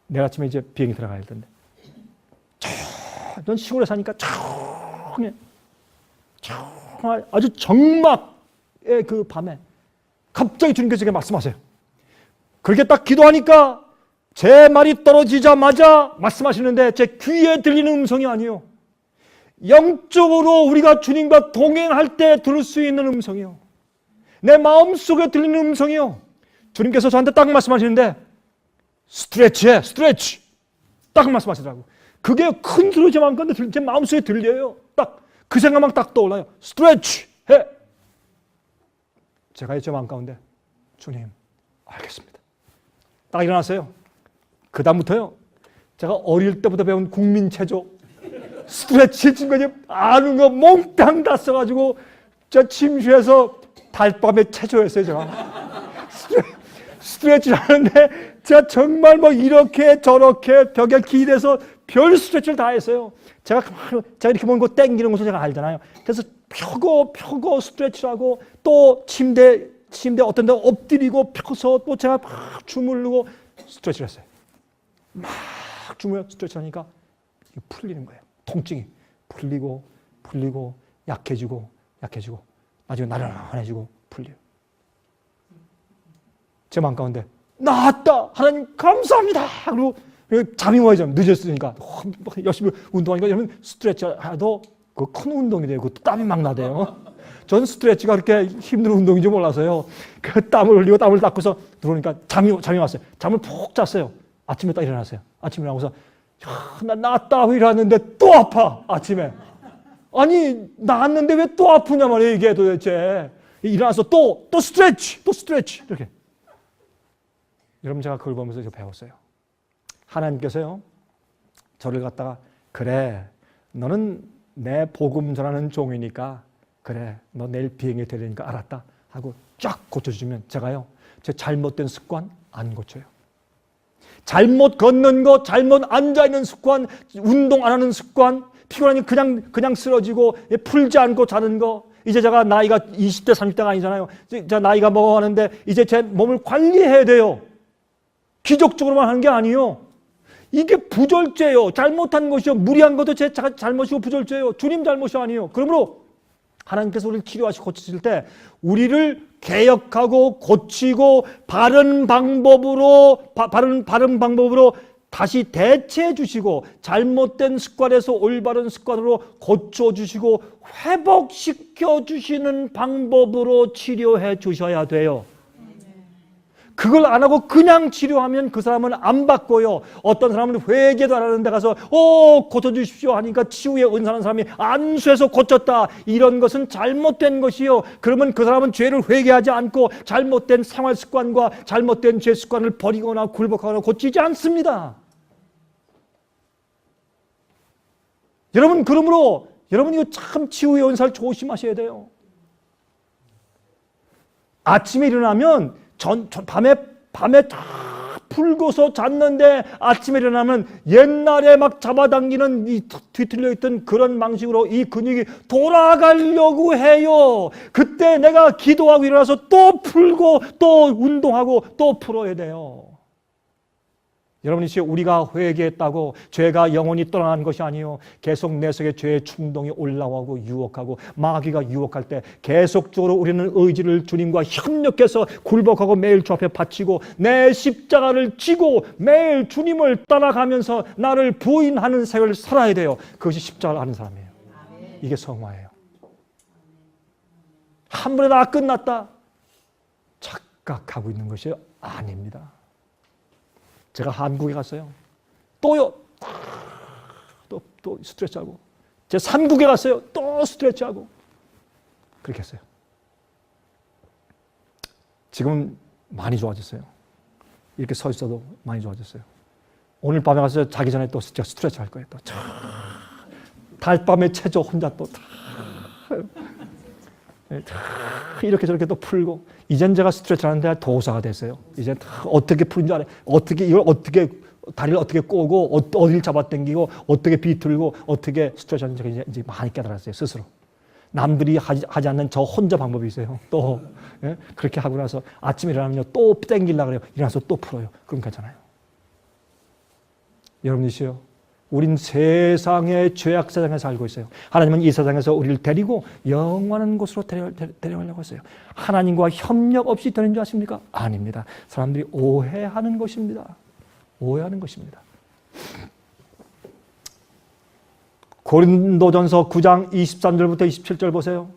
내일 아침에 이제 비행기 들어가야 할 텐데. 전 시골에 사니까 아주 정막의 그 밤에 갑자기 주님께서 제게 말씀하세요. 그렇게 딱 기도하니까 제 말이 떨어지자마자 말씀하시는데 제 귀에 들리는 음성이 아니에요. 영적으로 우리가 주님과 동행할 때 들을 수 있는 음성이요. 내 마음속에 들리는 음성이요. 주님께서 저한테 딱 말씀하시는데 스트레치해, 스트레치. 딱 말씀하시더라고요. 그게 큰 소리로 제 마음속에 들려요. 딱 그 생각만 딱 떠올라요. 스트레치 해. 제가 제 마음 가운데 주님, 알겠습니다. 딱 일어났어요. 그 다음부터요, 제가 어릴 때부터 배운 국민체조 스트레치 지금까지 아는 거 몽땅 다 써가지고 저 침실에서 달밤에 체조했어요. 제가 스트레치를 하는데 제가 정말 뭐 이렇게 저렇게 벽에 기대서 별 스트레치를 다 했어요. 제가 이렇게 보는 거 땡기는 것을 제가 알잖아요. 그래서 펴고 스트레치를 하고 또 침대 어떤 데 엎드리고 펴서 또 제가 막 주물르고 스트레치를 했어요. 막 주물러 스트레치 하니까 풀리는 거예요. 통증이 풀리고 약해지고 나중에 나른해지고 풀려요. 제 마음 가운데 나았다, 하나님 감사합니다. 그리고 잠이 와야죠. 늦었으니까 열심히 운동하니까 여러분 스트레치 해도 그 큰 운동이 돼요. 그 땀이 막 나대요. 전 스트레치가 그렇게 힘든 운동인지 몰라서요. 그 땀을 흘리고 땀을 닦고서 들어오니까 잠이 왔어요. 잠을 푹 잤어요. 아침에 딱 일어났어요. 아침에 일어나고서 나 나았다 일어났는데 또 아파. 아침에. 아니 나았는데 왜 또 아프냐 말이에요. 이게 도대체. 일어나서 또 스트레치 이렇게. 여러분, 제가 그걸 보면서 배웠어요. 하나님께서요, 저를 갖다가 그래, 너는 내 복음 전하는 종이니까 그래, 너 내일 비행기 되려니까 알았다 하고 쫙 고쳐주면 제가요, 제 잘못된 습관 안 고쳐요. 잘못 걷는 거, 잘못 앉아있는 습관, 운동 안 하는 습관, 피곤하니 그냥 쓰러지고 풀지 않고 자는 거. 이제 제가 나이가 20대 30대가 아니잖아요. 제가 나이가 먹어가는데 이제 제 몸을 관리해야 돼요. 기적적으로만 하는 게 아니에요. 이게 부절제예요. 잘못한 것이요. 무리한 것도 제 잘못이고 부절제예요. 주님 잘못이 아니에요. 그러므로 하나님께서 우리를 치료하시고 고치실 때 우리를 개혁하고 고치고 바른 방법으로 다시 대체해 주시고 잘못된 습관에서 올바른 습관으로 고쳐주시고 회복시켜 주시는 방법으로 치료해 주셔야 돼요. 그걸 안 하고 그냥 치료하면 그 사람은 안 바꿔요. 어떤 사람은 회개도 안 하는 데 가서 고쳐주십시오 하니까 치유에 은사하는 사람이 안수해서 고쳤다. 이런 것은 잘못된 것이요. 그러면 그 사람은 죄를 회개하지 않고 잘못된 생활 습관과 잘못된 죄 습관을 버리거나 굴복하거나 고치지 않습니다. 여러분, 그러므로 여러분 이거 참 치유의 은사를 조심하셔야 돼요. 아침에 일어나면 밤에 다 풀고서 잤는데 아침에 일어나면 옛날에 막 잡아당기는 이 뒤틀려 있던 그런 방식으로 이 근육이 돌아가려고 해요. 그때 내가 기도하고 일어나서 또 풀고 또 운동하고 또 풀어야 돼요. 여러분이 우리가 회개했다고 죄가 영원히 떠나는 것이 아니에요. 계속 내 속에 죄의 충동이 올라오고 유혹하고 마귀가 유혹할 때 계속적으로 우리는 의지를 주님과 협력해서 굴복하고 매일 주 앞에 바치고 내 십자가를 지고 매일 주님을 따라가면서 나를 부인하는 생을 살아야 돼요. 그것이 십자가를 아는 사람이에요. 이게 성화예요. 한 번에 다 끝났다 착각하고 있는 것이 아닙니다. 제가 한국에 갔어요. 또요. 또 스트레치하고. 제 3국에 갔어요. 또 스트레치하고. 그렇게 했어요. 지금 많이 좋아졌어요. 이렇게 서 있어도 많이 좋아졌어요. 오늘 밤에 가서 자기 전에 또 스트레치 할 거예요. 또 달밤에 체조 혼자 또 이렇게 저렇게 또 풀고. 이젠 제가 스트레치 하는데 도사가 됐어요. 이제 어떻게 푸는 줄 알아요. 다리를 어떻게 꼬고 어디를 잡아당기고 어떻게 비틀고 어떻게 스트레치 하는지 이제 많이 깨달았어요. 스스로. 남들이 하지 않는 저 혼자 방법이 있어요. 또 그렇게 하고 나서 아침에 일어나면 또 당기려고 그래요. 일어나서 또 풀어요. 그럼 괜찮아요. 여러분이시요. 우린 세상의 죄악 세상에 살고 있어요. 하나님은 이 세상에서 우리를 데리고 영원한 곳으로 데려가려고 했어요. 하나님과 협력 없이 되는 줄 아십니까? 아닙니다. 사람들이 오해하는 것입니다. 오해하는 것입니다. 고린도전서 9장 23절부터 27절 보세요.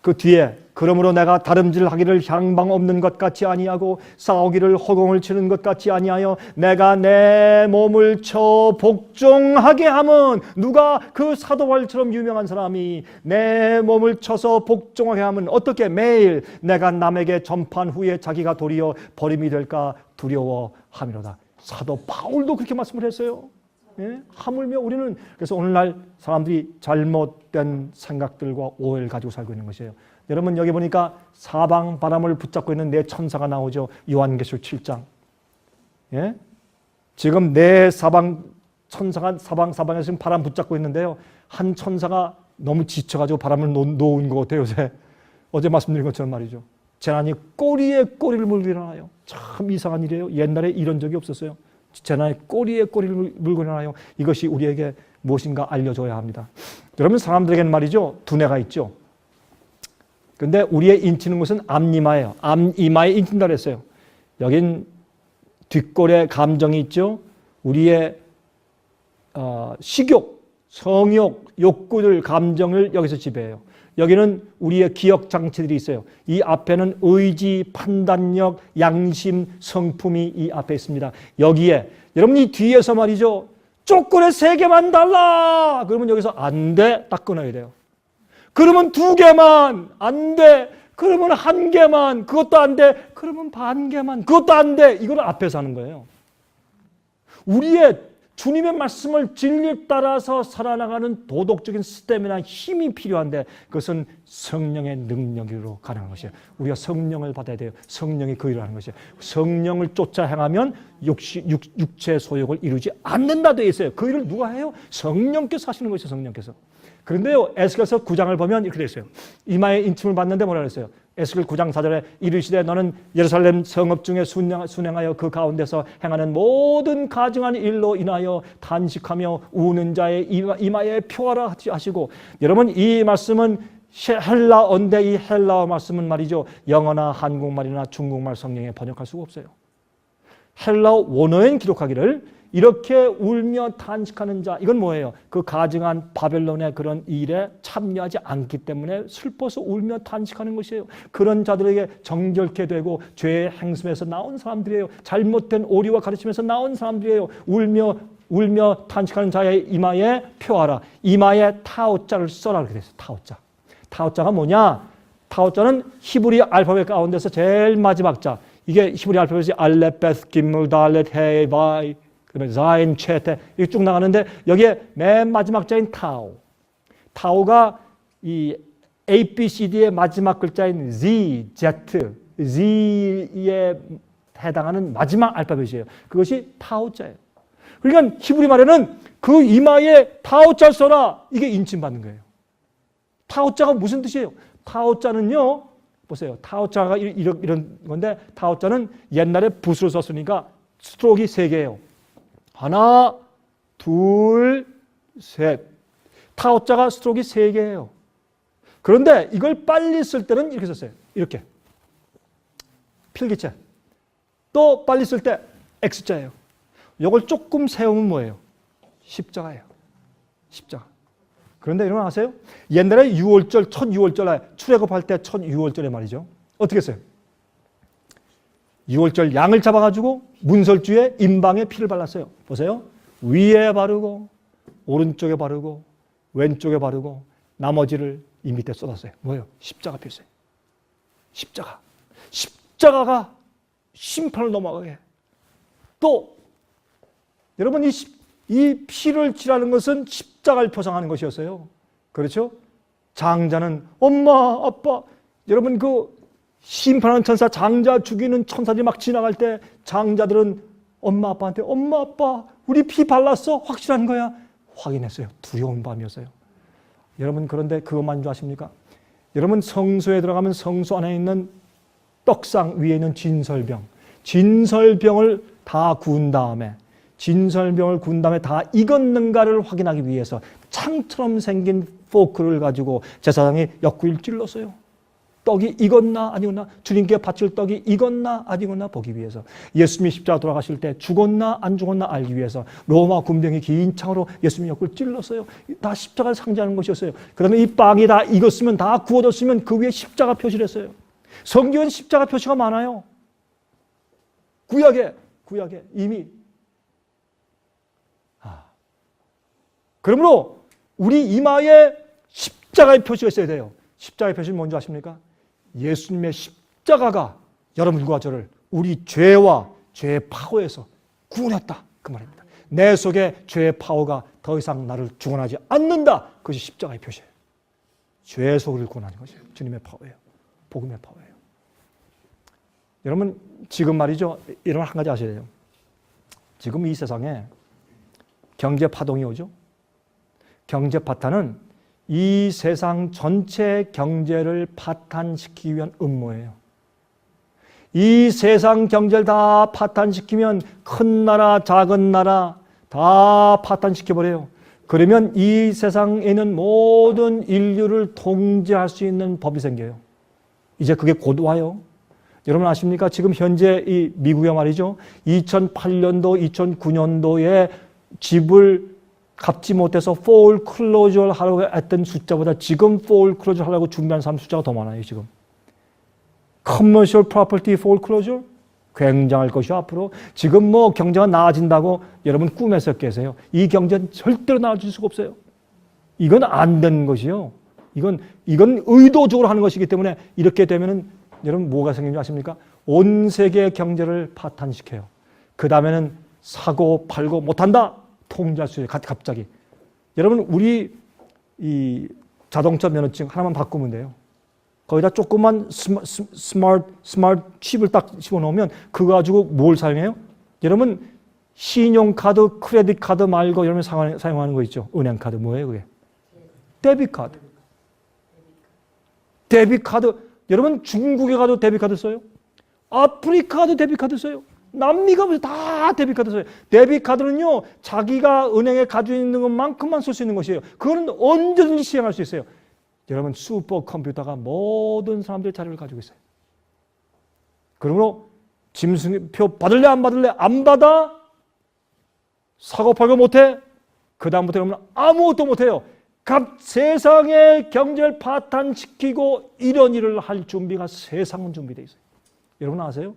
그 뒤에 그러므로 내가 다름질하기를 향방 없는 것 같이 아니하고 싸우기를 허공을 치는 것 같이 아니하여 내가 내 몸을 쳐 복종하게 함은 누가 그 사도바울처럼 유명한 사람이 내 몸을 쳐서 복종하게 함은 어떻게 매일 내가 남에게 전파한 후에 자기가 도리어 버림이 될까 두려워함이로다. 사도 바울도 그렇게 말씀을 했어요. 예? 하물며 우리는 그래서 오늘날 사람들이 잘못된 생각들과 오해를 가지고 살고 있는 것이에요. 여러분 여기 보니까 사방 바람을 붙잡고 있는 네 천사가 나오죠. 요한계시록 7장. 예? 지금 네 천사가 사방에서 지금 바람 붙잡고 있는데요. 한 천사가 너무 지쳐가지고 바람을 놓은 것 같아요. 어제 말씀드린 것처럼 말이죠. 재난이 꼬리에 꼬리를 물고 일어나요. 참 이상한 일이에요. 옛날에 이런 적이 없었어요. 재난이 꼬리에 꼬리를 물고 일어나요. 이것이 우리에게 무엇인가 알려줘야 합니다. 여러분 사람들에게는 말이죠. 두뇌가 있죠. 그런데 우리의 인치는 곳은 앞이마예요. 앞이마에 인친다 그랬어요. 여긴 뒷골에 감정이 있죠. 우리의 식욕, 성욕, 욕구들, 감정을 여기서 지배해요. 여기는 우리의 기억 장치들이 있어요. 이 앞에는 의지, 판단력, 양심, 성품이 이 앞에 있습니다. 여기에 여러분이 뒤에서 말이죠. 초콜릿 3개만 달라. 그러면 여기서 안 돼. 딱 끊어야 돼요. 그러면 2개만 안 돼. 그러면 1개만 그것도 안 돼. 그러면 반 개만 그것도 안 돼. 이걸 앞에서 하는 거예요. 우리의 주님의 말씀을 진리에 따라서 살아나가는 도덕적인 스태미나 힘이 필요한데 그것은 성령의 능력으로 가능한 것이에요. 우리가 성령을 받아야 돼요. 성령이 그 일을 하는 것이에요. 성령을 쫓아 행하면 육체 소욕을 이루지 않는다 되어 있어요. 그 일을 누가 해요? 성령께서 하시는 것이에요. 성령께서. 그런데요, 에스겔서 9장을 보면 이렇게 되어 있어요. 이마에 인침을 받는데 뭐라 그랬어요? 에스겔 9장 4절에 이르시되 너는 예루살렘 성읍 중에 순행하여 그 가운데서 행하는 모든 가증한 일로 인하여 탄식하며 우는 자의 이마에 표하라 하시고, 여러분 이 말씀은 헬라어인데 이 헬라어 말씀은 말이죠, 영어나 한국말이나 중국말 성경에 번역할 수가 없어요. 헬라어 원어엔 기록하기를 이렇게 울며 탄식하는 자, 이건 뭐예요? 그 가증한 바벨론의 그런 일에 참여하지 않기 때문에 슬퍼서 울며 탄식하는 것이에요. 그런 자들에게 정결케 되고 죄의 행습에서 나온 사람들이에요. 잘못된 오리와 가르침에서 나온 사람들이에요. 울며 탄식하는 자의 이마에 표하라. 이마에 타오자를 써라 그렇게 됐어요. 타오자. 타오자가 뭐냐? 타오자는 히브리 알파벳 가운데서 제일 마지막 자. 이게 히브리 알파벳이 알렙, 베스, 기물, 달렛, 헤이, 바이, 그다음에 자인, 체테 이렇게 쭉 나가는데 여기에 맨 마지막 자인 타오. 타오가 이 ABCD의 마지막 글자인 Z, Z, Z에 해당하는 마지막 알파벳이에요. 그것이 타오자예요. 그러니까 히브리 말에는 그 이마에 타오자를 써라. 이게 인침받는 거예요. 타오자가 무슨 뜻이에요? 타오자는요. 보세요. 타오자가 이런 건데 타오자는 옛날에 붓으로 썼으니까 스트로크가 3개예요. 하나, 둘, 셋. 타오자가 스트로크가 3개예요. 그런데 이걸 빨리 쓸 때는 이렇게 썼어요. 이렇게. 필기체. 또 빨리 쓸 때 X자예요. 이걸 조금 세우면 뭐예요? 십자가예요. 십자가. 그런데 여러분 아세요? 옛날에 유월절, 첫 유월절에 출애굽할 때 첫 유월절에 말이죠. 어떻게 했어요? 유월절 양을 잡아가지고 문설주에 임방에 피를 발랐어요. 보세요. 위에 바르고 오른쪽에 바르고 왼쪽에 바르고 나머지를 이 밑에 쏟았어요. 뭐예요? 십자가 표시예요. 십자가. 십자가가 심판을 넘어가게. 또 여러분 이 피를 칠하는 것은 십자가를 표상하는 것이었어요. 그렇죠? 장자는 엄마, 아빠, 여러분 그 심판하는 천사, 장자 죽이는 천사들이 막 지나갈 때 장자들은 엄마, 아빠한테 엄마, 아빠, 우리 피 발랐어? 확실한 거야? 확인했어요. 두려운 밤이었어요. 여러분 그런데 그것만 줄 아십니까? 여러분 성소에 들어가면 성소 안에 있는 떡상 위에 있는 진설병을 다 구운 다음에 진설병을 구운 다음에 다 익었는가를 확인하기 위해서 창처럼 생긴 포크를 가지고 제사장이 옆구리를 찔렀어요. 떡이 익었나 안 익었나, 주님께 바칠 떡이 익었나 안 익었나 보기 위해서, 예수님이 십자가 돌아가실 때 죽었나 안 죽었나 알기 위해서 로마 군병이 긴 창으로 예수님 옆구리를 찔렀어요. 다 십자가를 상징하는 것이었어요. 그다음에 이 빵이 다 익었으면, 다 구워졌으면 그 위에 십자가 표시를 했어요. 성경엔 십자가 표시가 많아요. 구약에 이미. 그러므로 우리 이마에 십자가의 표시가 있어야 돼요. 십자가의 표시는 뭔지 아십니까? 예수님의 십자가가 여러분과 저를 우리 죄와 죄의 파워에서 구원했다, 그 말입니다. 내 속에 죄의 파워가 더 이상 나를 주관하지 않는다. 그것이 십자가의 표시예요. 죄의 속을 구원하는 것이에요. 주님의 파워예요. 복음의 파워예요. 여러분 지금 말이죠, 이런 한 가지 아셔야 돼요. 지금 이 세상에 경제 파동이 오죠. 경제 파탄은 이 세상 전체 경제를 파탄시키기 위한 음모예요. 이 세상 경제를 다 파탄시키면 큰 나라, 작은 나라 다 파탄시켜버려요. 그러면 이 세상에 있는 모든 인류를 통제할 수 있는 법이 생겨요. 이제 그게 곧 와요. 여러분 아십니까? 지금 현재 이 미국에 말이죠, 2008년도, 2009년도에 집을 갚지 못해서 foreclosure 하려고 했던 숫자보다 지금 foreclosure 하려고 준비하는 사람 숫자가 더 많아요. 지금 commercial property foreclosure 굉장할 것이요. 앞으로 지금 뭐 경제가 나아진다고 여러분 꿈에서 계세요. 이 경제는 절대로 나아질 수가 없어요. 이건 안 되는 것이요. 이건 의도적으로 하는 것이기 때문에 이렇게 되면은 여러분 뭐가 생기는지 아십니까? 온 세계 경제를 파탄시켜요. 그 다음에는 사고 팔고 못한다. 통제할 수 있어요. 갑자기. 여러분 우리 이 자동차 면허증 하나만 바꾸면 돼요. 거기다 조그만 스마트 칩을 딱 집어넣으면 그거 가지고 뭘 사용해요? 여러분 신용카드, 크레딧 카드 말고 여러분 사용하는 거 있죠? 은행카드 뭐예요 그게? 데비카드. 데비카드. 여러분 중국에 가도 데비카드 써요? 아프리카도 데비카드 써요? 남미가 무슨 다 데비카드 써요. 데비카드는요, 자기가 은행에 가지고 있는 것만큼만 쓸 수 있는 것이에요. 그거는 언제든지 시행할 수 있어요. 여러분 슈퍼컴퓨터가 모든 사람들의 자료를 가지고 있어요. 그러므로 짐승표 받을래 안 받을래? 안 받아? 사고 팔고 못해? 그 다음부터 여러분 아무것도 못해요. 세상의 경제를 파탄시키고 이런 일을 할 준비가 세상은 준비되어 있어요. 여러분 아세요?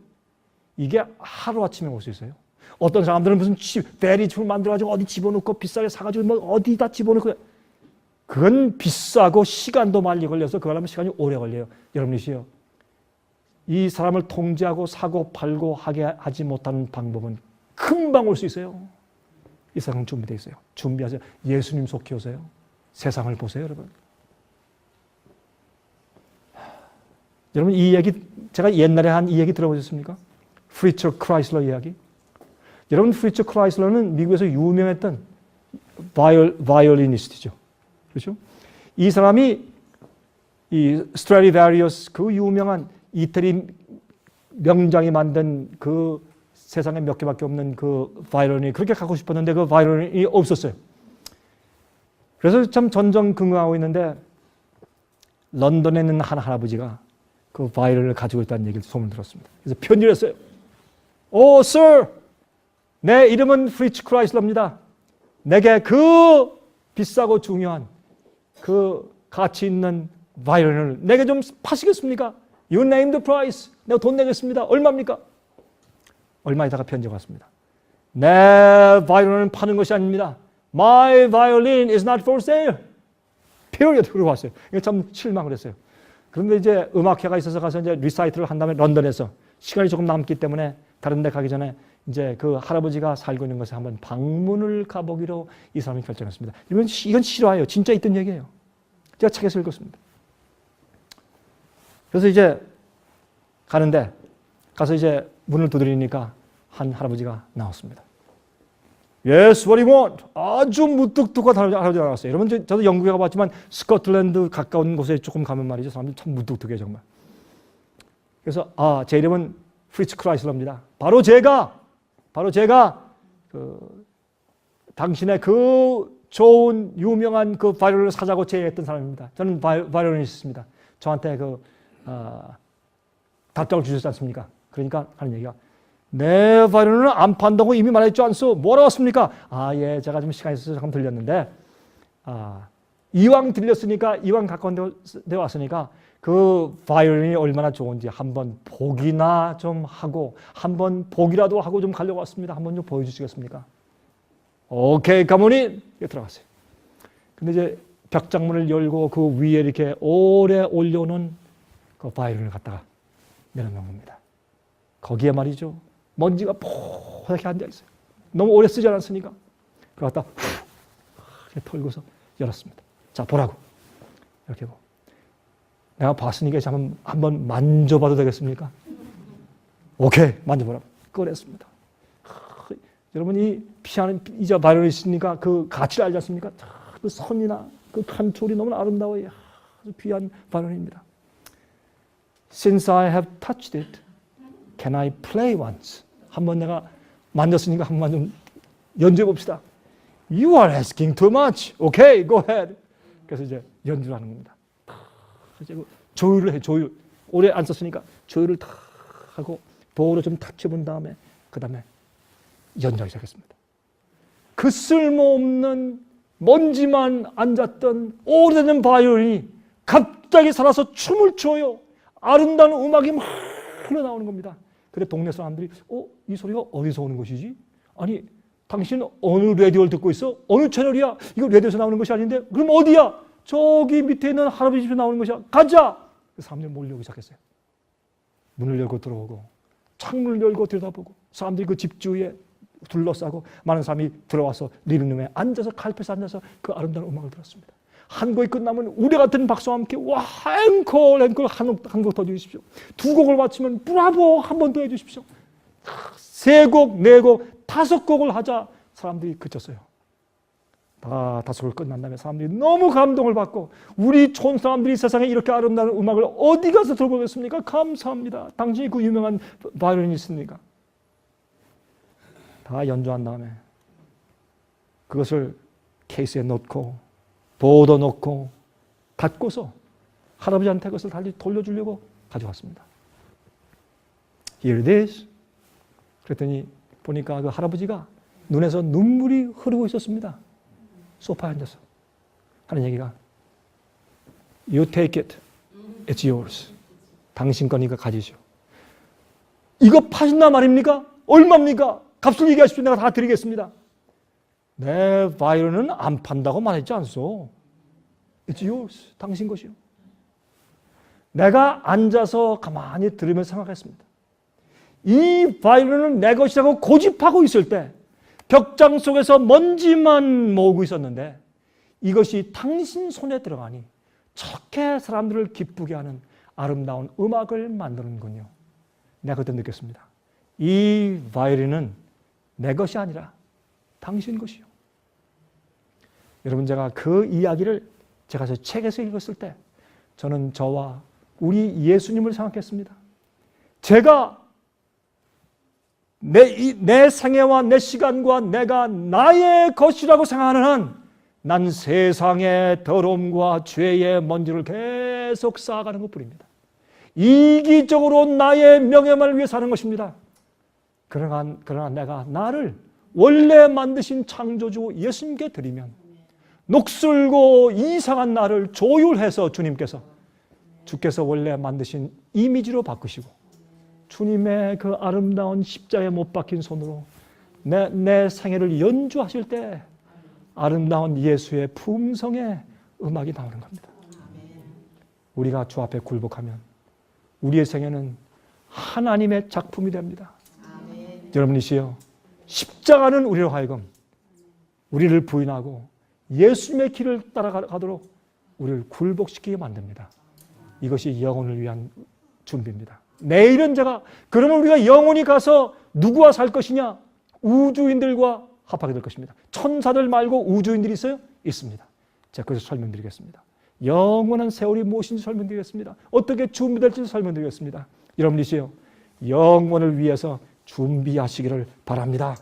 이게 하루아침에 올 수 있어요. 어떤 사람들은 무슨 베리집을 만들어가지고 어디 집어넣고 비싸게 사가지고 뭐 어디다 집어넣고, 그건 비싸고 시간도 많이 걸려서 그걸 하면 시간이 오래 걸려요. 여러분이시요, 이 사람을 통제하고 사고 팔고 하게 하지 못하는 방법은 금방 올 수 있어요. 이 세상은 준비되어 있어요. 준비하세요. 예수님 속히 오세요. 세상을 보세요, 여러분. 여러분 이 얘기 제가 옛날에 한 이 얘기 들어보셨습니까? 프리처 크라이슬러 이야기. 여러분 프리처 크라이슬러는 미국에서 유명했던 바이올리니스트죠. 그렇죠? 이 사람이 이 스트라디바리우스 그 유명한 이태리 명장이 만든 그 세상에 몇 개밖에 없는 그 바이올린이 그렇게 갖고 싶었는데 그 바이올린이 없었어요. 그래서 참 전전긍긍하고 있는데 런던에 있는 한 할아버지가 그 바이올린을 가지고 있다는 얘기를 소문 들었습니다. 그래서 편지를 했어요. 오, sir! 내 이름은 프리츠 크라이슬러입니다. 내게 그 비싸고 중요한 그 가치 있는 바이올린을 내게 좀 파시겠습니까? You name the price. 내가 돈 내겠습니다. 얼마입니까? 얼마에다가 편지가 왔습니다. 내 바이올린은 파는 것이 아닙니다. My violin is not for sale. period. 그러고 왔어요. 이게 참 실망을 했어요. 그런데 이제 음악회가 있어서 가서 이제 리사이트를 한 다음에 런던에서 시간이 조금 남기 때문에 다른 데 가기 전에 이제 그 할아버지가 살고 있는 곳에 한번 방문을 가보기로 이 사람이 결정했습니다. 이건 실화예요. 진짜 있던 얘기예요. 제가 책에서 읽었습니다. 그래서 이제 가는데 가서 이제 문을 두드리니까 한 할아버지가 나왔습니다. Yes, what do you want? 아주 무뚝뚝한 할아버지가 나왔어요. 여러분 저도 영국에 가봤지만 스코틀랜드 가까운 곳에 조금 가면 말이죠. 사람들이 참 무뚝뚝해요 정말. 그래서 제 이름은 프리츠 크라이슬러입니다. 바로 제가 당신의 그 좋은 유명한 그 바이올린을 사자고 제의했던 사람입니다. 저는 바이올리니스트입니다. 저한테 답장을 주셨지 않습니까? 그러니까 하는 얘기가 내 바이올린은 안 판다고 이미 말했지 않소? 뭐라고 왔습니까? 예, 제가 좀 시간이 있어서 잠깐 들렸는데 이왕 들렸으니까 이왕 가까운 데 왔으니까 그 바이올린이 얼마나 좋은지 한번 보기나 좀 하고 한번 보기라도 하고 좀 가려고 왔습니다. 한번 좀 보여주시겠습니까? 오케이, 가문이 들어갔어요. 근데 이제 벽장문을 열고 그 위에 이렇게 오래 올려놓은 그 바이올린을 갖다가 내려놓은 겁니다. 거기에 말이죠, 먼지가 포얗게 앉아있어요. 너무 오래 쓰지 않았으니까. 그걸 갖다 이렇게 털고서 열었습니다. 자, 보라고. 이렇게 보고. 내가 봤으니까 한번 만져봐도 되겠습니까? 오케이, 만져보라고. 꺼냈습니다. 여러분 이 피아노 이자 바이올린이 있으니까 그 가치를 알지 않습니까? 그 선이나 그 칸초리 너무 아름다워요. 아주 귀한 바이올린입니다. Since I have touched it, can I play once? 한번 내가 만졌으니까 한번 좀 연주해 봅시다. You are asking too much. Okay, go ahead. 그래서 이제 연주를 하는 겁니다. 조율을 해, 조율. 오래 안 썼으니까 조율을 다 하고 도로 좀 탁쳐본 다음에 그 다음에 연주하기 시작했습니다. 그 쓸모없는 먼지만 앉았던 오래된 바이올린이 갑자기 살아서 춤을 춰요. 아름다운 음악이 막 흘러나오는 겁니다. 그래 동네 사람들이 이 소리가 어디서 오는 것이지? 아니 당신 어느 라디오를 듣고 있어? 어느 채널이야? 이거 라디오에서 나오는 것이 아닌데? 그럼 어디야? 저기 밑에 있는 할아버지 집에서 나오는 것이야. 가자! 사람들이 몰려오기 시작했어요. 문을 열고 들어오고 창문을 열고 들여다보고 사람들이 그 집 주위에 둘러싸고 많은 사람이 들어와서 리빙룸에 앉아서 칼펫에 앉아서 그 아름다운 음악을 들었습니다. 한 곡이 끝나면 우리 같은 박수와 함께 와 앵콜 한 곡 더 주십시오. 두 곡을 마치면 브라보 한 번 더 해주십시오. 세 곡, 네 곡, 다섯 곡을 하자 사람들이 그쳤어요. 다섯 곡을 끝난 다음에 사람들이 너무 감동을 받고 우리 촌 사람들이 세상에 이렇게 아름다운 음악을 어디 가서 들어보겠습니까? 감사합니다. 당신이 그 유명한 바이올리니스트입니까? 다 연주한 다음에 그것을 케이스에 넣고 보도 넣고 닫고서 할아버지한테 그것을 다시 돌려주려고 가져갔습니다. Here it is. 그랬더니 보니까 그 할아버지가 눈에서 눈물이 흐르고 있었습니다. 소파에 앉아서 하는 얘기가 You take it. It's yours. 당신 거니까 가지죠. 이거 파신다 말입니까? 얼마입니까? 값을 얘기하십시오. 내가 다 드리겠습니다. 내 바이올린은 안 판다고 말했지 않소. It's yours. 당신 것이요. 내가 앉아서 가만히 들으면서 생각했습니다. 이 바이올린은 내 것이라고 고집하고 있을 때 벽장 속에서 먼지만 모으고 있었는데 이것이 당신 손에 들어가니 저렇게 사람들을 기쁘게 하는 아름다운 음악을 만드는군요. 내가 그때 느꼈습니다. 이 바이올린은 내 것이 아니라 당신 것이요. 여러분, 제가 그 이야기를 제가 저 책에서 읽었을 때 저는 저와 우리 예수님을 생각했습니다. 제가 내 생애와 내 시간과 내가 나의 것이라고 생각하는 한 난 세상의 더러움과 죄의 먼지를 계속 쌓아가는 것뿐입니다. 이기적으로 나의 명예만을 위해 사는 것입니다. 그러나 내가 나를 원래 만드신 창조주 예수님께 드리면 녹슬고 이상한 나를 조율해서 주께서 원래 만드신 이미지로 바꾸시고 주님의 그 아름다운 십자가에 못 박힌 손으로 내 생애를 연주하실 때 아름다운 예수의 품성의 음악이 나오는 겁니다. 우리가 주 앞에 굴복하면 우리의 생애는 하나님의 작품이 됩니다. 여러분이시여, 십자가는 우리로 하여금 우리를 부인하고 예수님의 길을 따라가도록 우리를 굴복시키게 만듭니다. 이것이 영혼을 위한 준비입니다. 내일은 그러면 우리가 영원히 가서 누구와 살 것이냐? 우주인들과 합하게 될 것입니다. 천사들 말고 우주인들이 있어요? 있습니다. 제가 그것을 설명드리겠습니다. 영원한 세월이 무엇인지 설명드리겠습니다. 어떻게 준비될지 설명드리겠습니다. 여러분이시여, 영원을 위해서 준비하시기를 바랍니다.